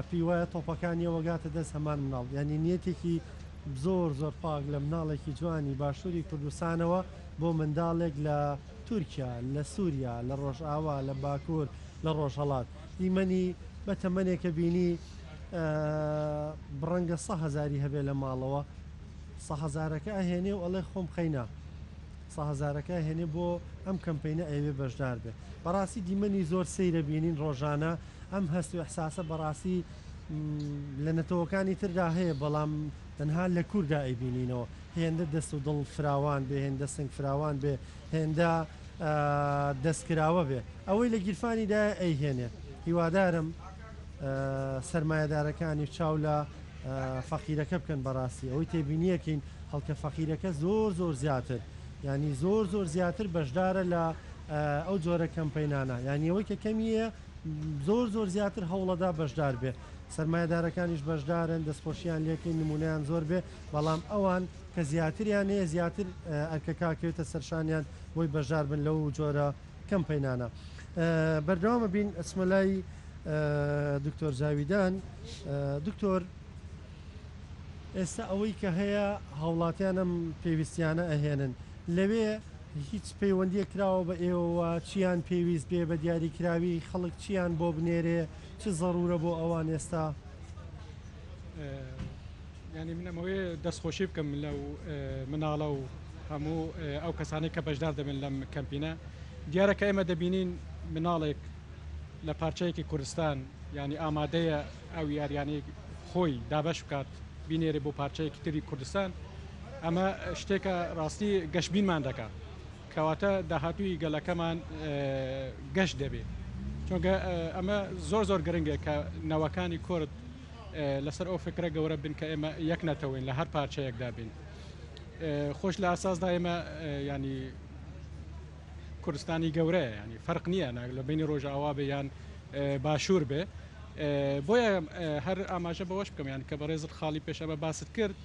پێی وایە تۆپەکانی وەگاتە دەست هەمان مناڵ ینی نیەتێکی زۆر زۆر پاک لە مناڵێکی جوانی باشووری کوردستانەوە بۆ منداڵێک لە تورکیا لە سووریا لە ڕۆژئاوا لە باکوور لە ڕۆژهەڵات دیمەنی بە تەمەنێکە بینی بڕەنگە 100,000 هەبێ لە ماڵەوە سەهزارەکە ئەهێنێ و ئەڵێ خۆم خەینا سەهزارەکە هێنێ بۆ ئەم کەمپینە ئەوێ بەشدار بێ بەڕاستی دیمەنی زۆر سەیرە بینین ڕۆژانە ئەم هەست و ئەحساسە بەڕاستی لە نەتەوەکانی تردا هەیە بەڵام تەنها لە کووردا ئەیبینینەوە هێندە دەست و دڵ فراوان بێ هێندە سنگ فراوان بێ هێندە دەستکراوە بێ ئەوەی لە گیرفانیدا ئەیهێنێ هیوادارم سەرمایهدارەکانی چاو لە فەقیرەکە بکەن بەڕاستی ئەوەی تێبینیەکەین هەڵکە فەقیرەکە زۆر زیاتر ینی زۆر زیاتر بەشدارە لە ئەو جۆرە کەمپینانە یعنی ئەوەی کە کەمیە زۆر زیاتر هەوڵەدا بەشدار بێ سەرمایهدارەکانیش بەشدارن دەستخۆشییان لێکەین نمونەیان زۆر بێ بەڵام ئەوان کە زیاتریان هەیە زیاتر ئەرکەکاکەوێتە سەرشانیان بۆی بەشدار بن لەو جۆرە کەمپینانە بەردەوامە بین ئەسمەلای دکتۆر جاویدان دکتۆر ئێستا ئەوەی کە هەیە هەوڵاتیانم پێویستیانە ئەهێنن لەوێ هیچ پەیوەندیە کراوە بە ئێوە چیان پێویست بێ بە دیاریکراوی خەڵک چیان بۆ بنێرێ چ زەڕورە بۆ ئەوان ئێستا ینی منەمەوەی دەستخۆشی بکەم لەو مناڵە و هەموو ئەو کەسانی کە بەشدار دەبن لەم کەمپینە دیارەکە ئێمە دەبینین مناڵێک لە پارچەیەکی کوردستان ینی ئامادەیە ئەو یاریانی خۆی دابش بکات بینێرە بۆ پارچەیەکی تری کوردستان ئەمە شتێکە ڕاستی گەشتبینمان دەکات کەواتە داهاتووی گەلەکەمان گەشت دەبێت چونکە ئەمە زۆر گرنگە کە نەوەکانی کورد لەسەر ئەو فکرە گەورە بن کە ئێمە یەک نەتەوەین لە هەر پارچەیەکدا بین خۆش لە ئاساسدا ئێمە ینی کوردستانی گەورەیە ینی فەرق نییە لە بینی ڕۆژئاوا بێ یان باشوور بێ بۆیە هەر ئاماژە بەوەش بکەم یان کە بەڕێزت خاڵی پێشەمە باست کرد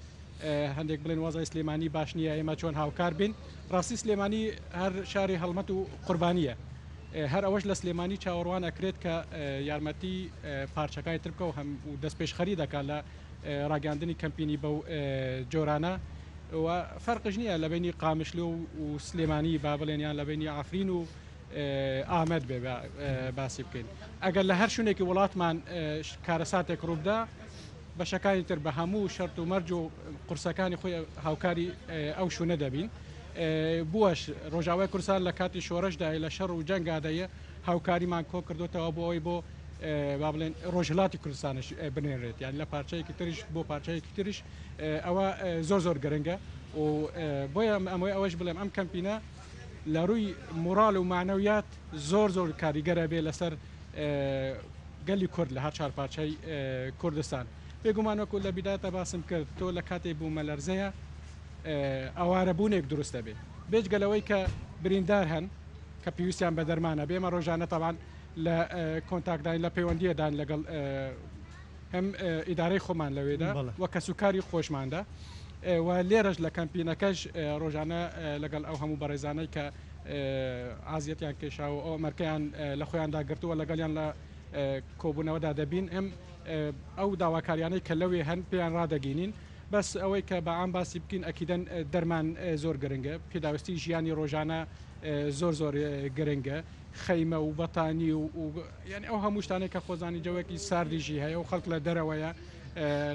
هەندێک بڵێن وەزای سلێمانی باش نییە ئێمە چۆن هاوکار بین ڕاستی سلێمانی هەر شاری هەڵمەت و قوربانیە هەر ئەوەش لە سلێمانی چاوەڕوان ئەکرێت کە یارمەتی پارچەکانی تر بکە و هەم و دەست پێشخەری دەکات لە ڕاگەاندنی کەمپینی بەو جۆرانە و فەرقش نییە لە بینی قامشلو و سلێمانی با بڵێنیان لە بینی ئافرین و ئامەد بێ باسی بکەین ئەگەر لە هەر شوێنێکی وڵاتمان کارەساتێک ڕووبدا بەشەکانی تر بە هەموو شەرت و مەرج و قورسەکانی خۆی هاوکاری ئەو شوونە دەبین بووەش ڕۆژاوای کوردستان لە کاتی شۆڕشدا لە شەڕ و جەنگادەیە هاوکاریمان کۆ کردوتەوە بۆ ئەوی بۆ با بڵێن ڕۆژهڵاتی کوردستانش بنێرێت یان لە پارچەیەکی تریش بۆ پارچەیەکی تریش ئەوە زۆر گرنگە و بۆیە ئەمەوەی ئەوەش بڵێم ئەم کەمپینە لە ڕووی مۆراڵ و معنەویات زۆر کاریگەرە بێ لەسەر گەلی کورد لە هەر چهار پارچەی کوردستان بێگومان وەکو لە بیداتە باسم کرد تۆ لە کاتێک بوو مەلەرزەیە ئەوارە بوونێک دروستە بێ بێجگەلەوەی کە بریندار هەن کە پێویستیان بە دەرمانە بێمە ڕۆژانە تەوان لە کۆنتاکداین لە پەیوەندیەدان لەگەڵ هەم ئیدارەی خۆمان لەوێدا وە کە سوکاری خۆشماندا و لێرەش لە کەمپینەکەش ڕۆژانە لەگەڵ ئەو هەموو بەڕێزانەی کە ئازیەتیان کێشاوە ئەو مەرکیان لە خۆیاندا گرتووە لەگەڵیان لە کۆبوونەوەدا دەبین ئەم ئەو داواکاریانەی کە لەوێ هەن پێیان ڕدەگەینین بەس ئەوەی کە بەعام باسی بکەین ئەکیدەن دەرمان زۆر گرنگە پێداویستی ژیانی ڕۆژانە زۆر گرنگە خەیمە و بەتانی و یعنی ئەو هەموو شتانێک کە خۆزانی جەوەکی ساردیژی هەیە و خەڵک لە دەرەوەیە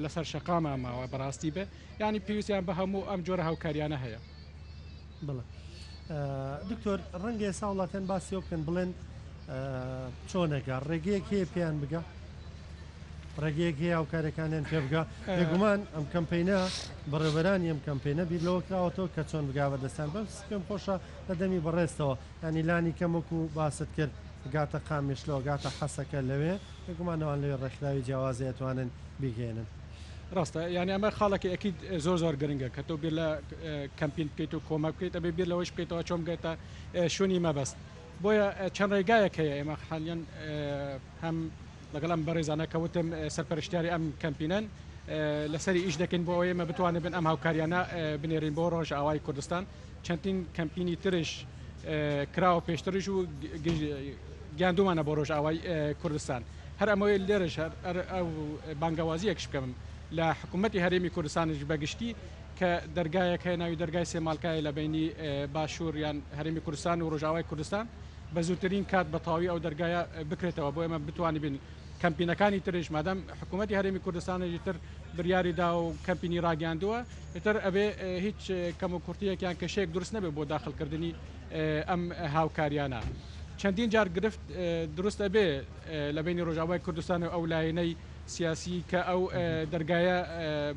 لەسەر شەقامە ماوە بەڕاستی بێ ینی پێویستیان بە هەموو ئەم جۆرە هاوکاریانە هەیە بڵێ دکتۆر ڕەنگە ئێستا وڵاتیان باسی بکەن بڵێن چۆنەکە ڕێگەیەک هەیە پێیان بگە ڕێگەیەک هەیە هاوکارەکانیان پێ بگە بێگومان ئەم کەمپینە بەڕێوەرانی ئەم کەمپینە بیرلەوە کراوەتەوە کە چۆن بگاوە دەستان بەم پێم خۆشە لە دەمی بەڕێستەوە ینی لانی کەمەکو باست کرد گاتە قامیشلەوە گاتە حەسەکە لەوێ بێگومانەوەن لەوێ ڕێکخراوی جیاوازی ئەتوانن بیگەێنن ڕاستە یعنی ئەمە خاڵێکی ئەکیید زۆر گرنگە کە تۆ بیر لە کەمپین بکەیت و کۆمە بکەیت ئەبێ بیر لەوەش بکەیتەوە چۆن بگەیتە شوێنی مەبەست بۆیە چەند ڕێگایەک هەیە ئێمە حالیان هەم لەگەڵ ئەم بەڕێزانە کەوتم سەرپەرشتیاری ئەم کەمپینەن لەسەری ئیش دەکەین بۆ ئێمە بتوانێت بن ئەم هاوکاریانە بنێرین بۆ ڕۆژ ئاوای کوردستان چەندین کەمپینی ترش کراوە پێشترش و گیاندومانە بۆ ڕۆژ ئاوای کوردستان هەر ئەمەوەی لێرەش ئەو بانگەوازیەکش بکەم لە حکوومەتی هەرێمی کوردستانش بەگشتی کە دەرگایەک هەیە ناوی دەرگای سێماڵکای لە بینی باشوور یان هەرێمی کوردستان و ڕۆژاوای کوردستان بە زووترین کات بە تاوی ئەو دەرگایە بکرێتەوە بۆ ئێمە بتوانین بین کەمپینەکانی ترش مادەم حکوومەتتی هەرێمی کوردستانی تر بریاریدا و کەمپینی ڕاگەاندووە ئتر ئەبێ هیچ کەم و کورتیەکیان کەشێک دروست نەبێ بۆ داخلکردنی ئەم هاوکاریانە چەندین جار گرفت دروستە بێ لە بینی ڕۆژاوای کوردستان و ئەو لایەنەی سیاسی کە ئەو دەرگایە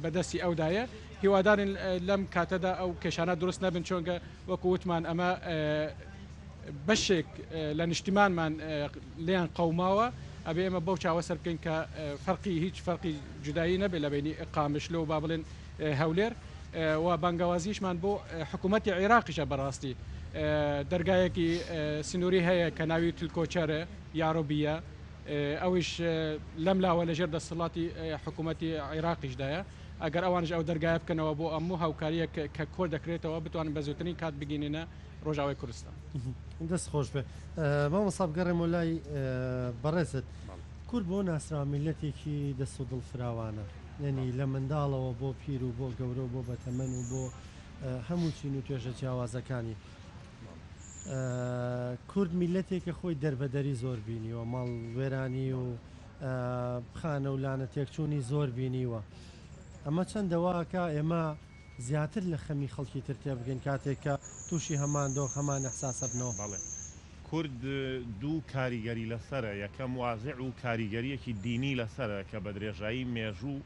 بەدەستی ئەودایە هیوادارن لەم کاتەدا ئەو کێشانە دروست نەبن چۆنگە وەکو وتمان ئەمە بەشێک لە نیشتیمانمان لیان قەوماوە ئەبێ ئێمە بەو چاوە سەر بکەین کە فەرقی هیچ فەرقی جودایی نەبێت لە بینی قامشلە و با بڵێن هەولێر و بانگەوازیشمان بۆ حکوومەتی عێراقیشە بەڕاستی دەرگایەکی سنووری هەیە کە ناوی تلکۆچەرە یاڕۆبیە ئەویش لەم لاوە لەژێر دەسەڵاتی حکوومەتی عێراقیشدایە ئەگەر ئەوانش ئەو دەرگایە بکەنەوە بۆ ئەموو هاوکاریە کە کۆر دەکرێتەوە بتوانن بە زووترین کات بگینێنە ڕۆژاوای کوردستان دەست خۆش بێ مامۆستا بگەڕێم و لای بەڕێزت کورد بۆ ناسراوە میلەتێکی دەست و دڵفراوانە یعنی لە منداڵەوە بۆ پیر و بۆ گەورە و بۆ بەتەمەن و بۆ هەموو چین و توێژە جیاوازەکانی کورد میلەتێکە خۆی دەربەدەری زۆر بینیوە ماڵ وێرانی و خانە و لانە تێکچوونی زۆر بینیوە ئەمە چەندەواکە ئێمە زیاتر لە خەمی خەڵکی تر تێبگەین کاتێک کە تووشی هەمان دۆ هەمان ئەحساسە بنەوە بەڵێ کورد دوو کاریگەری لەسرە یەکەم وازع و کاریگەریەکی دینی لەسرە کە بە درێژایی مێژوو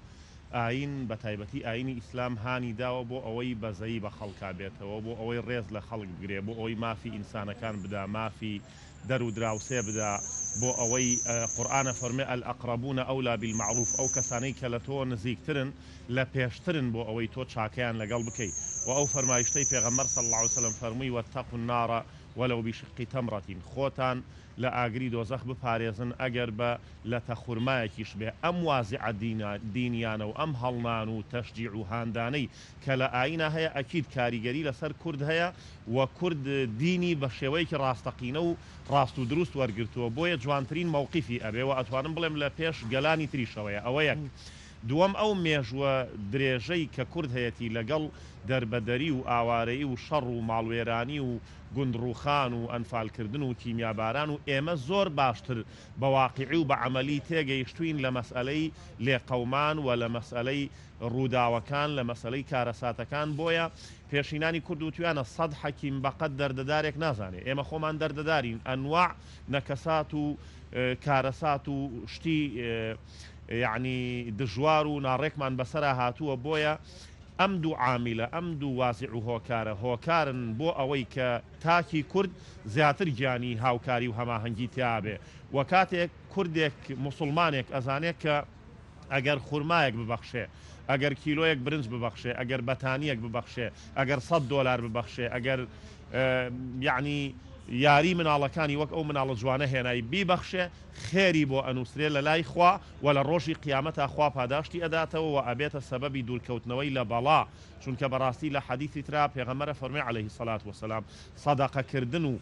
ئاین بە تایبەتی ئاینی ئیسلام هانی داوە بۆ ئەوەی بەزەیی بە خەڵکا بێتەوە بۆ ئەوەی ڕێز لە خەڵک بگرێ بۆ ئەوەی مافی ئینسانەکان بدا مافی دەر و دراوسێ بدا بۆ ئەوەی قورئانە فەرمێ ئەلئەقرەبوونە ئەولا بالمەعروف ئەو کەسانەی کە لە تۆ نزیکترن لە پێشترن بۆ ئەوەی تۆ چاکەیان لەگەڵ بکەیت و ئەو فەرمایشتەی پێغەمبەر صلی الله علیه وسلم فەرمووی واتقوا النار ولو بشق تمرة خۆتان لە ئاگری دۆزەخ بپارێزن ئەگەر بە لە تەخورمایەکیش بێ ئەم وازع دینیانە و ئەم هەڵنان و تەشجیع و هاندانەی کە لە ئاینە هەیە ئەکید کاریگەری لەسەر کورد هەیە و کورد دینی بە شێوەیەکی ڕاستەقینە و ڕاست و دروست وەرگرتووە بۆیە جوانترین مووقیفی ئەبێەوە ئەتوانم بڵێم لە پێش گەلانی تریشەوەیە ئەوە یەک دووەم ئەو مێژوە درێژەی کە کورد هەیەی لەگەڵ دەربەدەری و ئاوارەیی و شەڕ و ماڵوێرانی و گوندڕوخان و ئەنفالکردن و کیمیاباران و ئێمە زۆر باشتر بە واقعی و بە عەمەلی تێگەیشتوین لە مەسئلەی لێقەومان و لە مەسئلەی ڕووداوەکان لە مەسئلەی کارەساتەکان بۆیە پێشینانی کورد و توانە سەد حەکیم بەقەت دەردەدارێک نازانێت ئێمە خۆمان دەردەدارین ئەنواع نەکەسات و کارەسات و شتی یعنی دژوار و ناڕێکمان بەسەرا هاتووە بۆیە ئەم دوو عامیلە ئەم دوو وازع و هۆکارە هۆکارن بۆ ئەوەی کە تاکی کورد زیاتر گیانی هاوکاری و هەماهەنگی تیابێ و کاتێک کوردێک موسڵمانێک ئەزانێت کە ئەگەر خورمایەک ببەخشێ ئەگەر کیلۆیەک برنج ببەخشێ ئەگەر بەتانیەک ببەخشێ ئەگەر $100 ببەخشێ ئەگەر یعنی یاری مناڵەکانی وەک ئەو مناڵە جوانە هێنایی بیبەخشێ خێری بۆ ئەنووسرێ لە لای خوا و لە ڕۆژی قیامەتا خوا پاداشتی ئەداتەوە و ئەبێتە سەبەبی دوورکەوتنەوەی لە بەڵا چونکە بەڕاستی لە حەدیثی ترا پێغەمبەر فەرمێ عەلەیهی السەڵات وەسەلام سەدەقەکردن و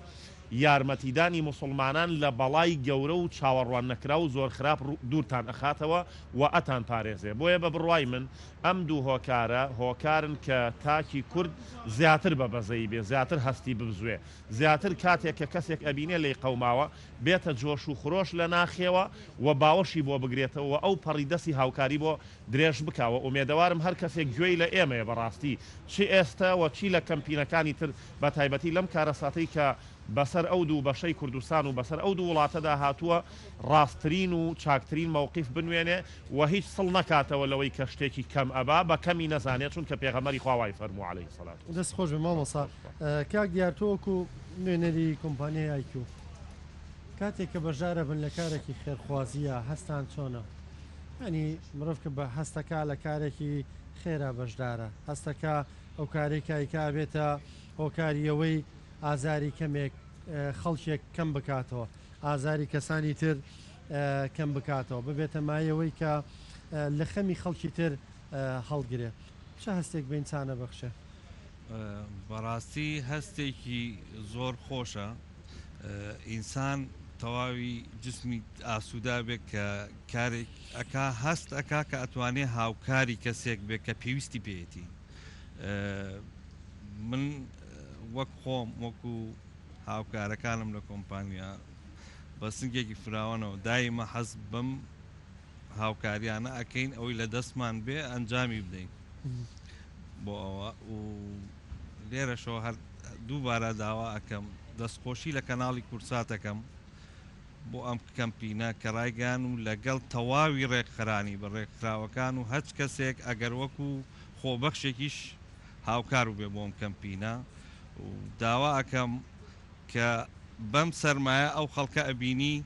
یارمەتیدانی موسڵمانان لە بەڵای گەورە و چاوەڕوان نەکرا و زۆر خراپ دوورتان ئەخاتەوە و ئەتان پارێزێ بۆیە بە بڕوای من ئەم دوو هۆکارە هۆکارن کە تاکی کورد زیاتر بە بەزەی بێ زیاتر هەستی ببزوێ زیاتر کاتێک کە کەسێک ئەبینێ لەی قەوماوە بێتە جۆش و خۆش لە ناخێوە و باوەشی بۆ بگرێتەوە ئەو پەڕیدەسی هاوکاری بۆ درێژ بکاوە ئومێدەوارم هەر کەسێک گوێی لە ئێمەیە بەڕاستی چی ئێستا و چی لە کەمپینەکانی تر بە تایبەتی لەم کارەساتەی کە بەسەر ئەو دوو بەشەی کوردستان و بەسەر ئەو دوو وڵاتەدا هاتووە ڕاستترین و چاکترین مووقیف بنوێنێ و هیچ سڵ نکاتەوە لەوەی کە شتێکی کەم ئەبا بە کەمی نەزانێت چون کە پێغەمبەری خوا وای فەرموو عەلەیهی السەڵات دەست خۆش بێ مامۆستا کاک دیارتۆوەکو نوێنەری کۆمپانیای ئایکیو کاتێک کە بەشدارە بن لە کارێکی خێرخوازیە هەستان چۆنە ینی مرۆڤ کە بە هەستەکە لە کارێکی خێرا بەشدارە هەستەکە ئەو کارێکایکا بێتە هۆکاریەوەی ئازاری کەمێک خەڵکێک کەم بکاتەوە ئازاری کەسانی تر کەم بکاتەوە ببێتە مایەوەی کە لە خەمی خەڵکی تر هەڵگرێ چه هەستێک بینچانە بەخشە بەڕاستی هەستێکی زۆر خۆشە ئینسان تەواوی جسمی ئاسوودا بێت کە کارێک ئەکا هەست ئەکا کە ئەتوانێ هاوکاری کەسێک بێت کە پێویستی پێێتی من وەک خۆم وەکو هاوکارەکانم لە کۆمپانیا بە سنگێکی فراوانەوە دایمە حەز بم هاوکاریانە ئەکەین ئەوەی لە دەستمان بێ ئەنجامی بدەین بۆ ئەوە و لێرەشەوە هەر دووبارە داوا ئەەکەم دەستخۆشی لە کەناڵی کورساتەکەم بۆ ئەم کەمپینە کە ڕایگەیان و لەگەڵ تەواوی ڕێکخرانی بە ڕێکخراوەکان و هەچ کەسێک ئەگەر وەکو خۆبەخشێکیش هاوکار و بێ بۆم کەمپینە و داوا ئەەکەم کە بەم سەرمایە ئەو خەڵکە ئەبینی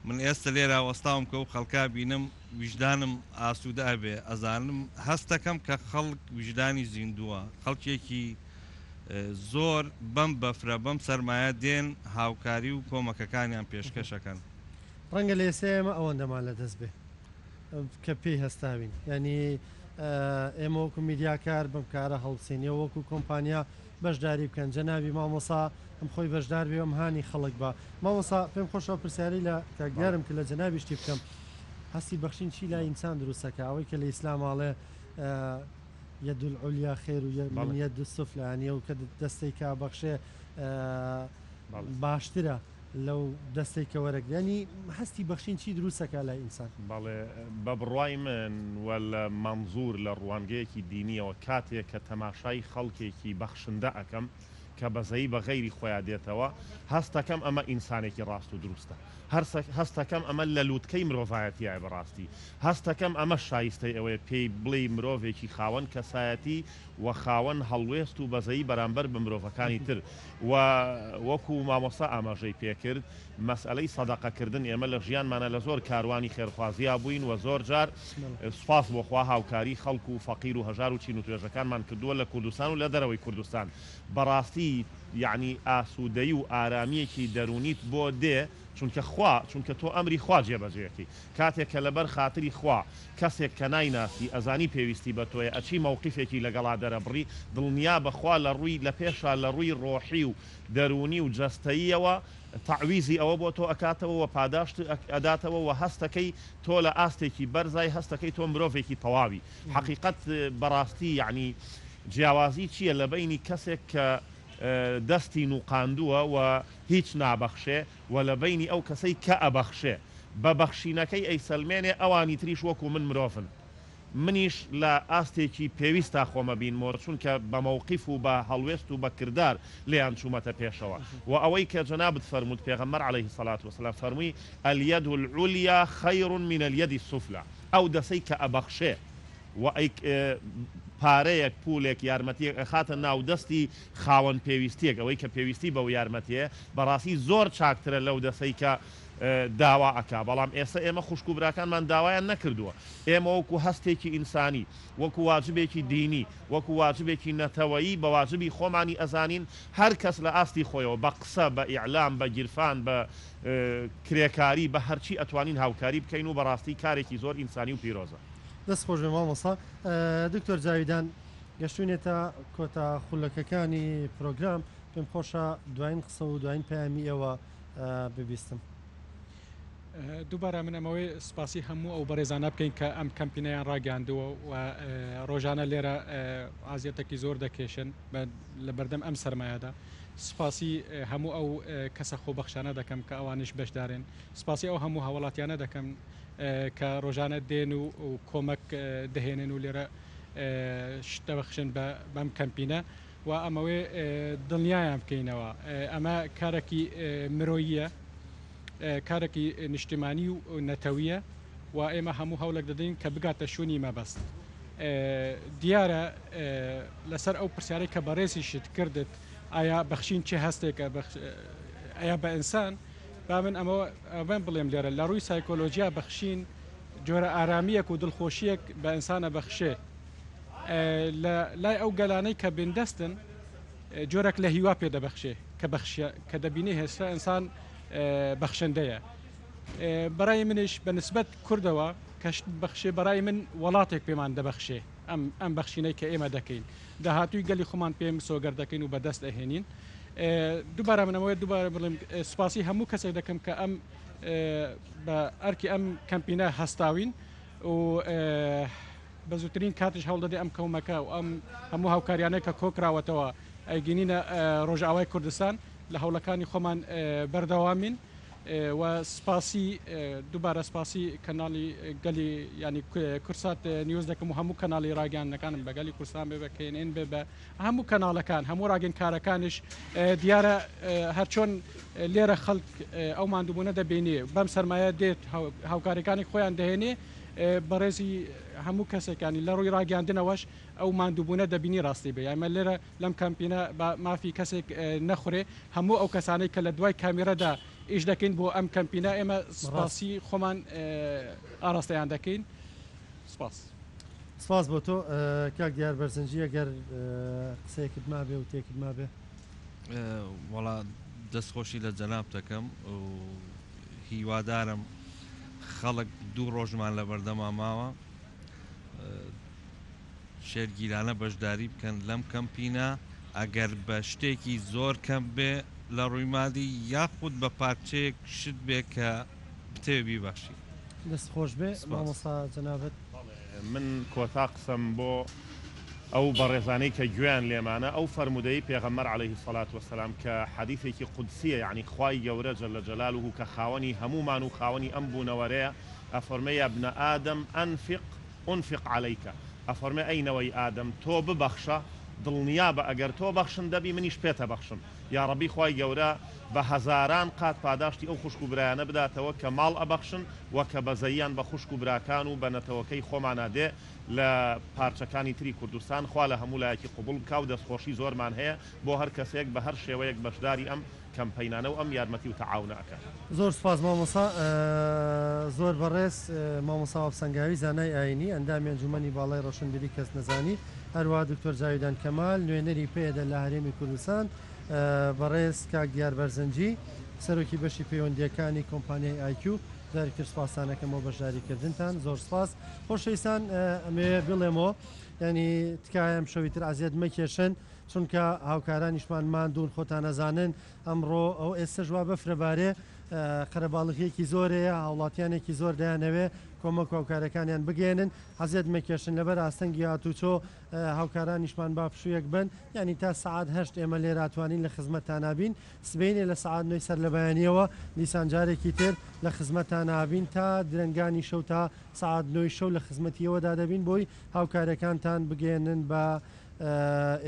من ئێستا لێرە وەستاوم کە و خەڵکا بینم ویژدانم ئاسوودە ئەبێ ئەزانم هەستەکەم کە خەڵک ویژدانی زیندووە خەڵکێکی زۆر بەم بەفرە بەم سەرمایە دێن هاوکاری و کۆمەکەکانیان پێشکەشەکەن ڕەنگە لێسێمە ئەوەندەمان لە دەست بێ کە پێی هەستاوین ینی ئێمە وەکو میدیاکار بم کارە هەڵسینیە وەکو کۆمپانیا بەشداری بکەن جەنابی مامۆسا ئەم خۆی بەشدار بێ ئەم هاانی خەڵک بە مامۆسا پێم خۆشەوە پرسیاری لە کاکدارم کە لە جەنابی شتی بکەم هەستی بەخشین چی لای ئینسان دروستەکە ئەوەی کە لە ئیسلاماڵێ يد العليا خير من يد السفلى يعني و کە دەستەی کا بەخشێ باشترە لەو دەستەی کە وەرەگرانی هەستی بەخشین چی دروستەکە لای ئینسان بەڵێ بە بڕوای من وە مەنزور لە ڕوانگەیەکی دینیەوە کاتێک کە تەماشای خەڵکێکی بەخشندە ئەەکەم کە بەزەی بە غەیری خۆیان دێتەوە هەستەکەم ئەمە ئینسانێکی ڕاست و دروستە هەستەکەم ئەمە لە لووتکەی مرۆڤایەتیایە بەڕاستی هەستەکەم ئەمە شایستەی ئەوەیە پێی بڵێ مرۆڤێکی خاوەن کەسایەتی و خاوەن هەڵوێست و بەزەی بەرامبەر بە مرۆڤەکانی تر و وەکو مامۆستا ئاماژەی پێکرد مەسئلەی سەدەقەکردن ئێمە لە ژیانمانە لە زۆر کاروانی خێرخوازیە بووین و زۆر جار سوپاس بۆخوا هاوکاری خەڵکو و فەقیر و هەژار و چین و توێژەکانمان کردووە لە کوردستان و لە دەرەوەی کوردستان بەڕاستی یعنی ئاسوودەی و ئارامیەکی دەرونیت بۆ دێ چونکە تۆ ئەمری خوا جێبەجێیەکی کاتێک کە لەبەر خاتری خوا کەسێک کە نایناسی ئەزانی پێویستی بە تۆیە ئەچی مووقیفێکی لەگەڵا دەرەبڕی دڵنیا بەخوا لە ڕووی لە پێشا لە ڕووی ڕۆحی و دەرونی و جەستەییەوە تعویزی ئەوە بۆ تۆ ئەکاتەوە و پاداشت ئەداتەوە و هەستەکەی تۆ لە ئاستێکی بەرزای هەستەکەی تۆ مرۆڤێکی تەواوی حقیقەت بەڕاستی یعنی جیاوازی چییە لە بینی کەسێک کە دەستی نوقاندووە و هیچ نابەخشێ و لە بینی ئەو کەسەی کە ئەبەخشێ بە بەخشینەکەی ئەی سەلمێنێ ئەوانی تریش وەکو من مرۆڤن منیش لە ئاستێکی پێویستە خۆمە بین مۆرچون کە بە مووقیف و بە هەڵوێست و بە کردار لێیان چوومەتە پێشەوە و ئەوەی کە جەنابت فەرموود پێغەمبەر عەلەیهی السەڵات وەسەلام فەرمووی اليد العليا خير من اليد السفلى ئەو دەسەی کە ئەبەخشێ و پارەیەک پولێک یارمەتیەک ئەخاتە ناو دەستی خاوەن پێویستیەک ئەوەی کە پێویستی بەو یارمەتیە بەڕاستی زۆر چاکترە لەو دەسەی کە داوا ئەکا بەڵام ئێستا ئێمە خوشک و براکانمان داوایان نەکردووە ئێمە وەکو هەستێکی ئینسانی وەکو واجبێکی دینی وەکو واجبێکی نەتەوەیی بە واجبی خۆمانی ئەزانین هەر کەس لە ئاستی خۆیەوە بە قسە بە ئیعلام بە گیرفان بە کرێکاری بە هەرچی ئەتوانین هاوکاری بکەین و بەڕاستی کارێکی زۆر ئینسانی و پیرۆزە دەست خۆش بێ مامۆستا دکتۆر جاویدان گەشتوونێتە کۆتا خولەکەکانی پرۆگرام پێم خۆشە دوایین قسە و دوایین پەیامی ئێوە ببیستم دووبارە من ئەمەوەی سپاسی هەموو ئەو بەڕێزانە بکەین کە ئەم کەمپینەیان ڕاگەاندووە و ڕۆژانە لێرە ئازیەتێکی زۆر دەکێشن لە بەردەم ئەم سەرمایەدا سپاسی هەموو ئەو کەسە خۆبەخشانە دەکەم کە ئەوانش بەشدارن سپاسی ئەو هەموو هەوڵاتیانە دەکەم کە ڕۆژانە دێن و کۆمەک دەهێنن و لێرە شتەبەخشن بەم کەمپینە و ئەمەوێ دڵنیایان بکەینەوە ئەمە کارێکی مرۆییە کارێکی نیشتیمانی و نەتەویە و ئێمە هەموو هەوڵێک دەدەین کە بگاتە شوونی مەبەست دیارە لەسەر ئەو پرسیارەی کە بەڕێزی شت کردت ئایا بەخشین چه هەستێکە ئایا بە ئینسان با من ئەوەن بڵێم لێرە لە ڕووی سایکۆلۆژیا بەخشین جۆرە ئارامیەک و دڵخۆشیەک بە ئینسانە بەخشێ لای ئەو گەلانەی کە بێندەستن جۆرەك لە هیوا پێ دەبەخشێ کە دەبینی هێستا ئینسان بەخشندەیە بەڕای منش بە نسبەت کوردەوە کەشت بەخشێ بەڕای من وڵاتێک پێمان دەبەخشێ ئەم بەخشینەی کە ئێمە دەکەین داهاتووی گەلی خۆمان پێم سۆگەر دەکەین و بەدەست ئەهێنین دووبارە منەوەی دووبارە بڵێم سوپاسی هەموو کەسێک دەکەم کە ئەم بە ئەرکی ئەم کەمپینە هەستاوین و بە زووترین کاتش هەوڵ دەدەی ئەم کەومەکە و ئەم هەموو هاوکاریانەی کە کۆکراوەتەوە ئەیگەینە ڕۆژئاوای کوردستان لە هەوڵەکانی خۆمان بەردەوامین و سپاسی دووبارە سپاسی کەناڵی گەلی ینی کورسات نیوز دەکەم و هەموو کەناڵی ڕاگەاندنەکانم بەگەلی کورسان بێ بەکەێنێن بێ بە هەموو کەناڵەکان هەموو ڕاگەنکارەکانش دیارە هەرچۆن لێرە خەڵک ئەو مادووبوونە دەبینێ بەم سەرمایە دێت هاوکارەکانی خۆیان دەهێنێ بەڕێزی هەموو کەسێکانی لە ڕووی ڕاگەاندنەوەش ئەو مادووبوونە دەبینی ڕاستی بێ یامە لێرە لەم کەمپینە مافی کەسێک نەخورێ هەموو ئەو کەسانەی کە لە دوای کامیرەدا ئیش دەکەین بۆ ئەم کەمپینە ئێمە سپاسی خۆمان ئاراستەیان دەکەین سپاس بۆ تۆ کاک دیار بەرزنجی ئەگەر قسەیەکت مابێ و تێکت مابێ وەڵا دەستخۆشی لە جەناب دەکەم و هیوادارم خەڵک دوو ڕۆژمان لە بەردەما ماوە شێرگیرانە بەشداری بکەن لەم کەمپینە ئەگەر بە شتێکی زۆر کەم بێ لە ڕوویمادی یاخود بە پارچەیەک شت بێ کە بتێبی بەخشی دەستخۆش بێ مامۆستا جەنابەت من کۆتا قسەم بۆ ئەو بەڕێزانەی کە گوێیان لێمانە ئەو فەرمودەی پێغەمبەر عەلەیهی سەڵات وەسەلام کە حەدیثێکی قودسیە یعنی خوای گەورە جەلە جەلالوهو کە خاوەنی هەمومان و خاوەنی ئەم بوونەوەرەیە ئەفەرمێ یا ابن ئادەم ئەنفق ئونفق عەلەیکە ئەفەرمێ ئەینەوەی ئادەم تۆ ببەخشە دڵنیا بە ئەگەر تۆ بەخشن دەبی منیش پێتە بەخشم یا ڕەبی خوای گەورە بە هەزاران قات پاداشتی ئەو خوشک و برایانە بداتەوە کە ماڵ ئەبەخشن وەکە بەزەییان بە خوشک و براکان و بە نەتەوەکەی خۆمانە دێ لە پارچەکانی تری کوردستان خوا لە هەموو لایەکی قوبوڵ بکا و دەستخۆشی زۆرمان هەیە بۆ هەر کەسێک بە هەر شێوەیەک بەشداری ئەم کەمپەینانە و ئەم یارمەتی و تەعاونەکە. زۆر سپاس مامۆستا زۆر بەڕێز مامۆستا وابسەنگاوی زانای ئاینی ئەندامی ئەنجومەنی باڵای ڕۆشنبیری کەس نەزانی هەروە دکتۆر جاویدان کەمال نوێنەری پێدە لە هەرێمی کوردستان بەڕێز کاک دیار بەرزنجی سەرۆکی بەشی پەیوەندیەکانی کۆمپانیای ئایکیو دارێکی سپاسانەکەمەوە بەشداریکردنتان زۆر سپاس خۆشەویستان ئەمێ بڵێمەوە ینی تکایە ئەم شەویتر ئازیەت مەکێشن چونکە هاوکارانیشمان ماندوون خۆتان نەزانن ئەمڕۆ ئەو ئێستا ژوا بەفرەبارێ قەرەباڵغیەکی زۆرەیە هاوڵاتیانێکی زۆر دەیانەوێ کۆمەک هاوکارەکانیان بگێنن حەزیەت مەکێشن لەبەر ئاستەنگی هاتوچۆ هاوکارانیشمان با پشوویەک بن ینی تا سعات هەشت ئێمە لێراتوانین لە خزمەتتان نابین سبینێ لە سعات نوێی سەر لە بەیانیەوە دیسان جارێکی تر لە خزمەتتان نابین تا درەنگانی شەو تا سعات نوێی شەو لە خزمەتیەوەدا دەبین بۆی هاوکارەکانتان بگێنن بە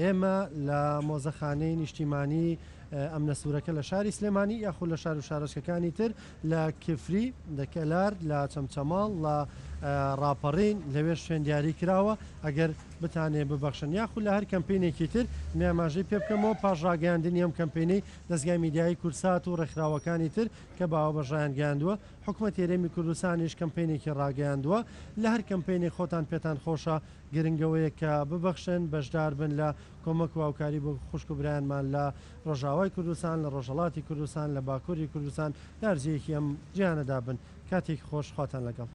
ئێمە لە مۆزەخانەی نیشتیمانی ئەم نەسوورەکە لە شاری سلێمانی یاخود لە شار و شارۆچکەکانی تر لە کفری لە کەلار لە چەمچەماڵ لە ڕاپەڕین لەوێ شوێن دیاری کراوە ئەگەر بتانێ ببەخشن یاخود لە هەر کەمپینێکی تر میاماژەی پێ بکەمەوە پاش ڕاگەاندنی ئەم کەمپینەی دەستگای میدیایی کورسات و ڕێکخراوەکانی تر کە باوە بەژایان گەیاندووە حکوومەت هێرێمی کوردستانیش کەمپینێکی ڕاگەیاندووە لە هەر کەمپینی خۆتان پێتان خۆشە گرنگەوەیە کە ببەخشن بەشدار بن لە کۆمەک و هاوکاری بۆ خوشک و برایانمان لە ڕۆژاوای کوردستان لە ڕۆژهەڵاتی کوردستان لە باکووری کوردستان لە هەرجەیەکی ئەم جیهانەدا بن کاتێکی خۆش خواتان لەگەڵ